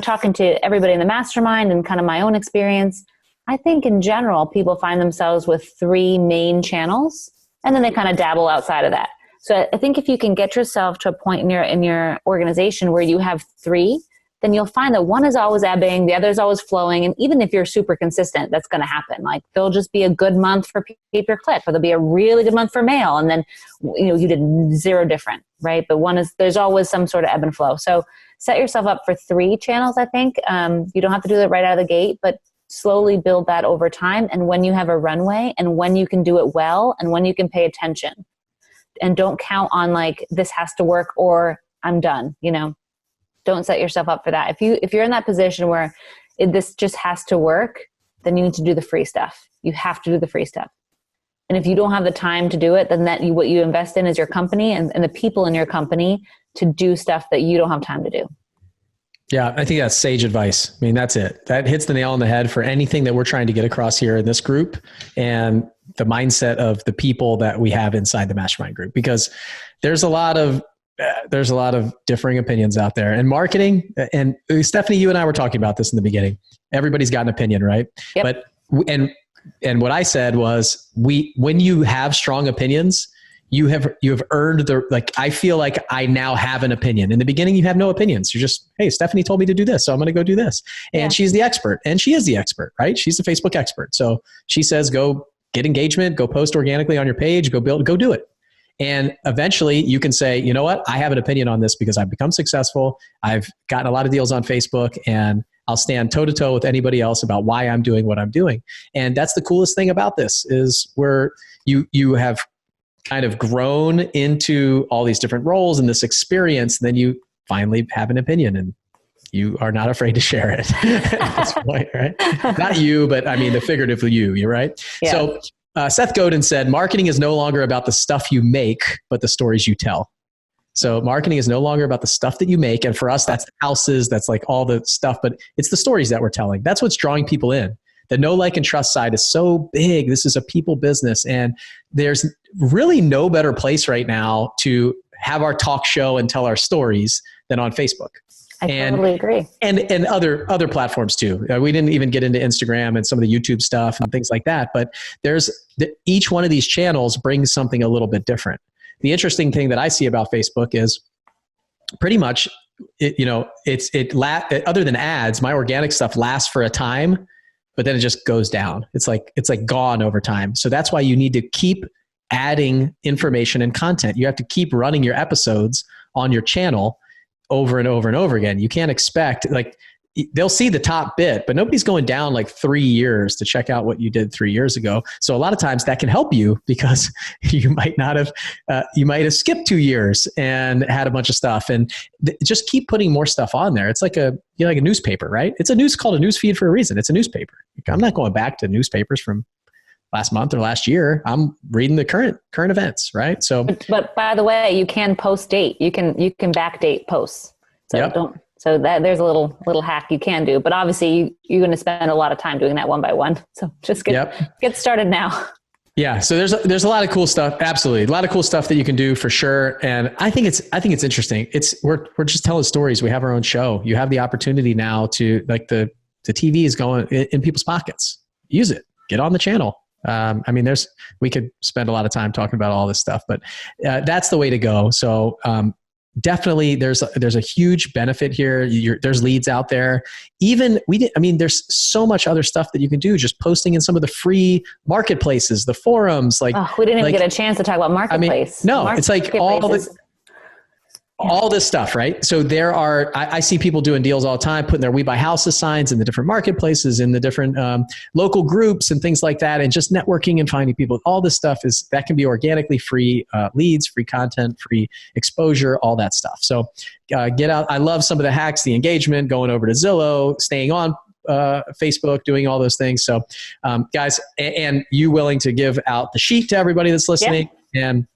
talking to everybody in the mastermind and kind of my own experience, I think in general, people find themselves with 3 main channels, and then they kind of dabble outside of that. So I think if you can get yourself to a point in your organization where you have 3, then you'll find that one is always ebbing, the other is always flowing. And even if you're super consistent, that's going to happen. Like, there'll just be a good month for pay-per-click, or there'll be a really good month for mail. And then, you did 0 different, right? But there's always some sort of ebb and flow. So set yourself up for 3 channels, I think. You don't have to do it right out of the gate, but slowly build that over time. And when you have a runway, and when you can do it well, and when you can pay attention and don't count on like, this has to work or I'm done, you know, don't set yourself up for that. If you're in that position where this just has to work, then you need to do the free stuff. You have to do the free stuff. And if you don't have the time to do it, then what you invest in is your company and the people in your company to do stuff that you don't have time to do. Yeah, I think that's sage advice. I mean, that's it. That hits the nail on the head for anything that we're trying to get across here in this group and the mindset of the people that we have inside the mastermind group, because there's a lot of differing opinions out there. And marketing, and Stephanie, you and I were talking about this in the beginning. Everybody's got an opinion, right? Yep. And what I said was, when you have strong opinions, you have earned I feel like I now have an opinion. In the beginning, you have no opinions. You're just, hey, Stephanie told me to do this, so I'm going to go do this. And she's the expert, and she is the expert, right? She's the Facebook expert. So she says, go get engagement, go post organically on your page, go do it. And eventually you can say, you know what? I have an opinion on this because I've become successful. I've gotten a lot of deals on Facebook, and I'll stand toe to toe with anybody else about why I'm doing what I'm doing. And that's the coolest thing about this, is where you have kind of grown into all these different roles and this experience. Then you finally have an opinion, and you are not afraid to share it at this point, right? Not you, but I mean the figurative you're right. Yeah. So Seth Godin said, marketing is no longer about the stuff you make, but the stories you tell. So marketing is no longer about the stuff that you make. And for us, that's houses, that's like all the stuff, but it's the stories that we're telling. That's what's drawing people in. The know, like, and trust side is so big. This is a people business. And there's really no better place right now to have our talk show and tell our stories than on Facebook. I totally agree. And other platforms too. We didn't even get into Instagram and some of the YouTube stuff and things like that. But each one of these channels brings something a little bit different. The interesting thing that I see about Facebook is pretty much, other than ads, my organic stuff lasts for a time, but then it just goes down. It's like gone over time. So that's why you need to keep adding information and content. You have to keep running your episodes on your channel over and over and over again. You can't expect, they'll see the top bit, but nobody's going down 3 years to check out what you did 3 years ago. So a lot of times that can help you, because you might have skipped 2 years and had a bunch of stuff, and just keep putting more stuff on there. It's like a newspaper, right? It's called a news feed for a reason. It's a newspaper. I'm not going back to newspapers from last month or last year. I'm reading the current events, right? So, but by the way, you can post date. You can backdate posts. So yep. So that there's a little hack you can do, but obviously you're going to spend a lot of time doing that one by one. So just get started now. Yeah. So there's a lot of cool stuff. Absolutely. A lot of cool stuff that you can do for sure. And I think it's interesting. We're just telling stories. We have our own show. You have the opportunity now to, the TV is going in people's pockets. Use it. Get on the channel. We could spend a lot of time talking about all this stuff, but that's the way to go. So definitely there's a huge benefit here. There's leads out there. There's so much other stuff that you can do, just posting in some of the free marketplaces, the forums. We didn't even get a chance to talk about marketplace. It's like all this stuff, right? So I see people doing deals all the time, putting their We Buy Houses signs in the different marketplaces, in the different local groups and things like that, and just networking and finding people. All this stuff that can be organically free leads, free content, free exposure, all that stuff. So get out. I love some of the hacks, the engagement, going over to Zillow, staying on Facebook, doing all those things. So guys, and you willing to give out the sheet to everybody that's listening. Yeah. And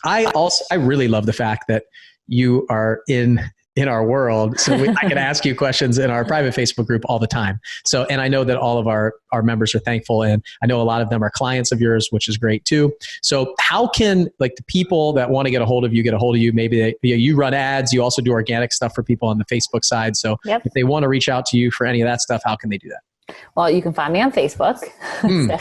I really love the fact that you are in our world. So I can ask you questions in our private Facebook group all the time. So, and I know that all of our members are thankful, and I know a lot of them are clients of yours, which is great too. So how can the people that want to get a hold of you, get a hold of you? Maybe you run ads, you also do organic stuff for people on the Facebook side. So if they want to reach out to you for any of that stuff, how can they do that? Well, you can find me on Facebook,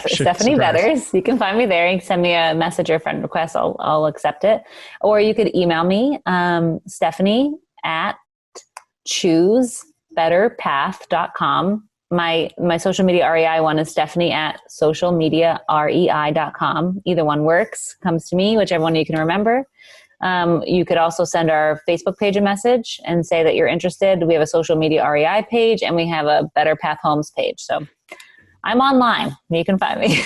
Stephanie Betters. You can find me there. You can send me a message or friend request. I'll accept it. Or you could email me, Stephanie at choosebetterpath.com. My social media REI one is Stephanie at socialmediarei.com. Either one works. Comes to me, whichever one you can remember. You could also send our Facebook page a message and say that you're interested. We have a social media REI page, and we have a Better Path Homes page. So I'm online. You can find me.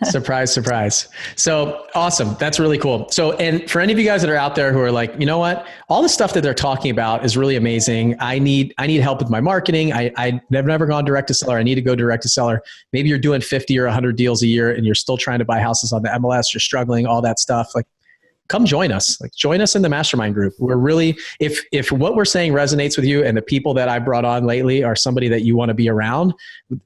Surprise, surprise. So awesome. That's really cool. So, and for any of you guys that are out there who are like, you know what, all the stuff that they're talking about is really amazing. I need help with my marketing. I've never gone direct to seller. I need to go direct to seller. Maybe you're doing 50 or 100 deals a year and you're still trying to buy houses on the MLS. You're struggling, all that stuff. Like, come join us. Like, join us in the mastermind group. We're really, if what we're saying resonates with you and the people that I brought on lately are somebody that you want to be around,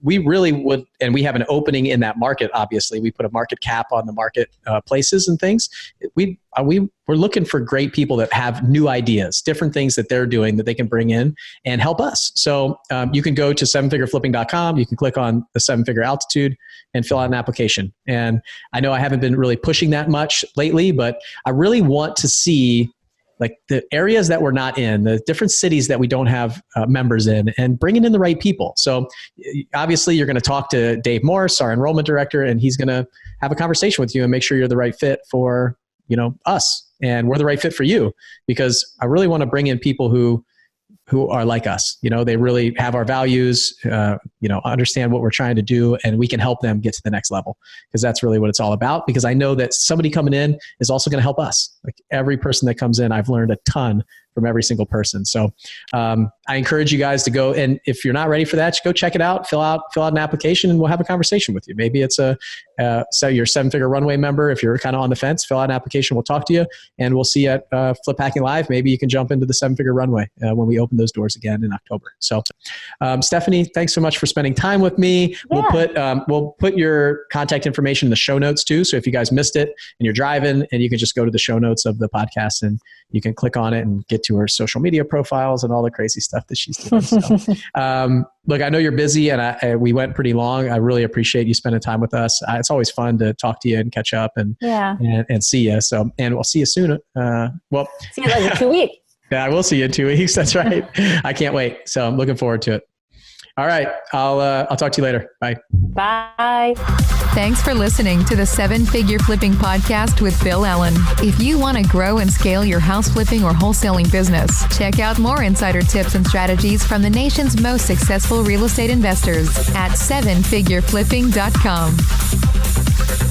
we really would, and we have an opening in that market. Obviously, we put a market cap on the market places and things. We're looking for great people that have new ideas, different things that they're doing that they can bring in and help us. So you can go to sevenfigureflipping.com. You can click on the 7-figure altitude and fill out an application. And I know I haven't been really pushing that much lately, but I really want to see like the areas that we're not in, the different cities that we don't have members in, and bringing in the right people. So obviously you're going to talk to Dave Morris, our enrollment director, and he's going to have a conversation with you and make sure you're the right fit for, us, and we're the right fit for you, because I really want to bring in people who are like us. They really have our values, understand what we're trying to do, and we can help them get to the next level, because that's really what it's all about. Because I know that somebody coming in is also going to help us. Like, every person that comes in, I've learned a ton from every single person. So I encourage you guys to go, and if you're not ready for that, just go check it out, fill out an application, and we'll have a conversation with you. Maybe it's so you're a 7-figure runway member. If you're kind of on the fence, fill out an application. We'll talk to you, and we'll see you at Flip Hacking Live. Maybe you can jump into the 7-figure runway when we open those doors again in October. So Stephanie, thanks so much for spending time with me. Yeah. We'll put your contact information in the show notes too. So if you guys missed it and you're driving, and you can just go to the show notes of the podcast and you can click on it and get to her social media profiles and all the crazy stuff that she's doing. So, look, I know you're busy, and we went pretty long. I really appreciate you spending time with us. It's always fun to talk to you and catch up and see you. So, and we'll see you soon. See you in 2 weeks. Yeah, we'll see you in 2 weeks. That's right. I can't wait. So I'm looking forward to it. All right. I'll talk to you later. Bye. Bye. Thanks for listening to the 7-Figure Flipping Podcast with Bill Allen. If you want to grow and scale your house flipping or wholesaling business, check out more insider tips and strategies from the nation's most successful real estate investors at 7figureflipping.com.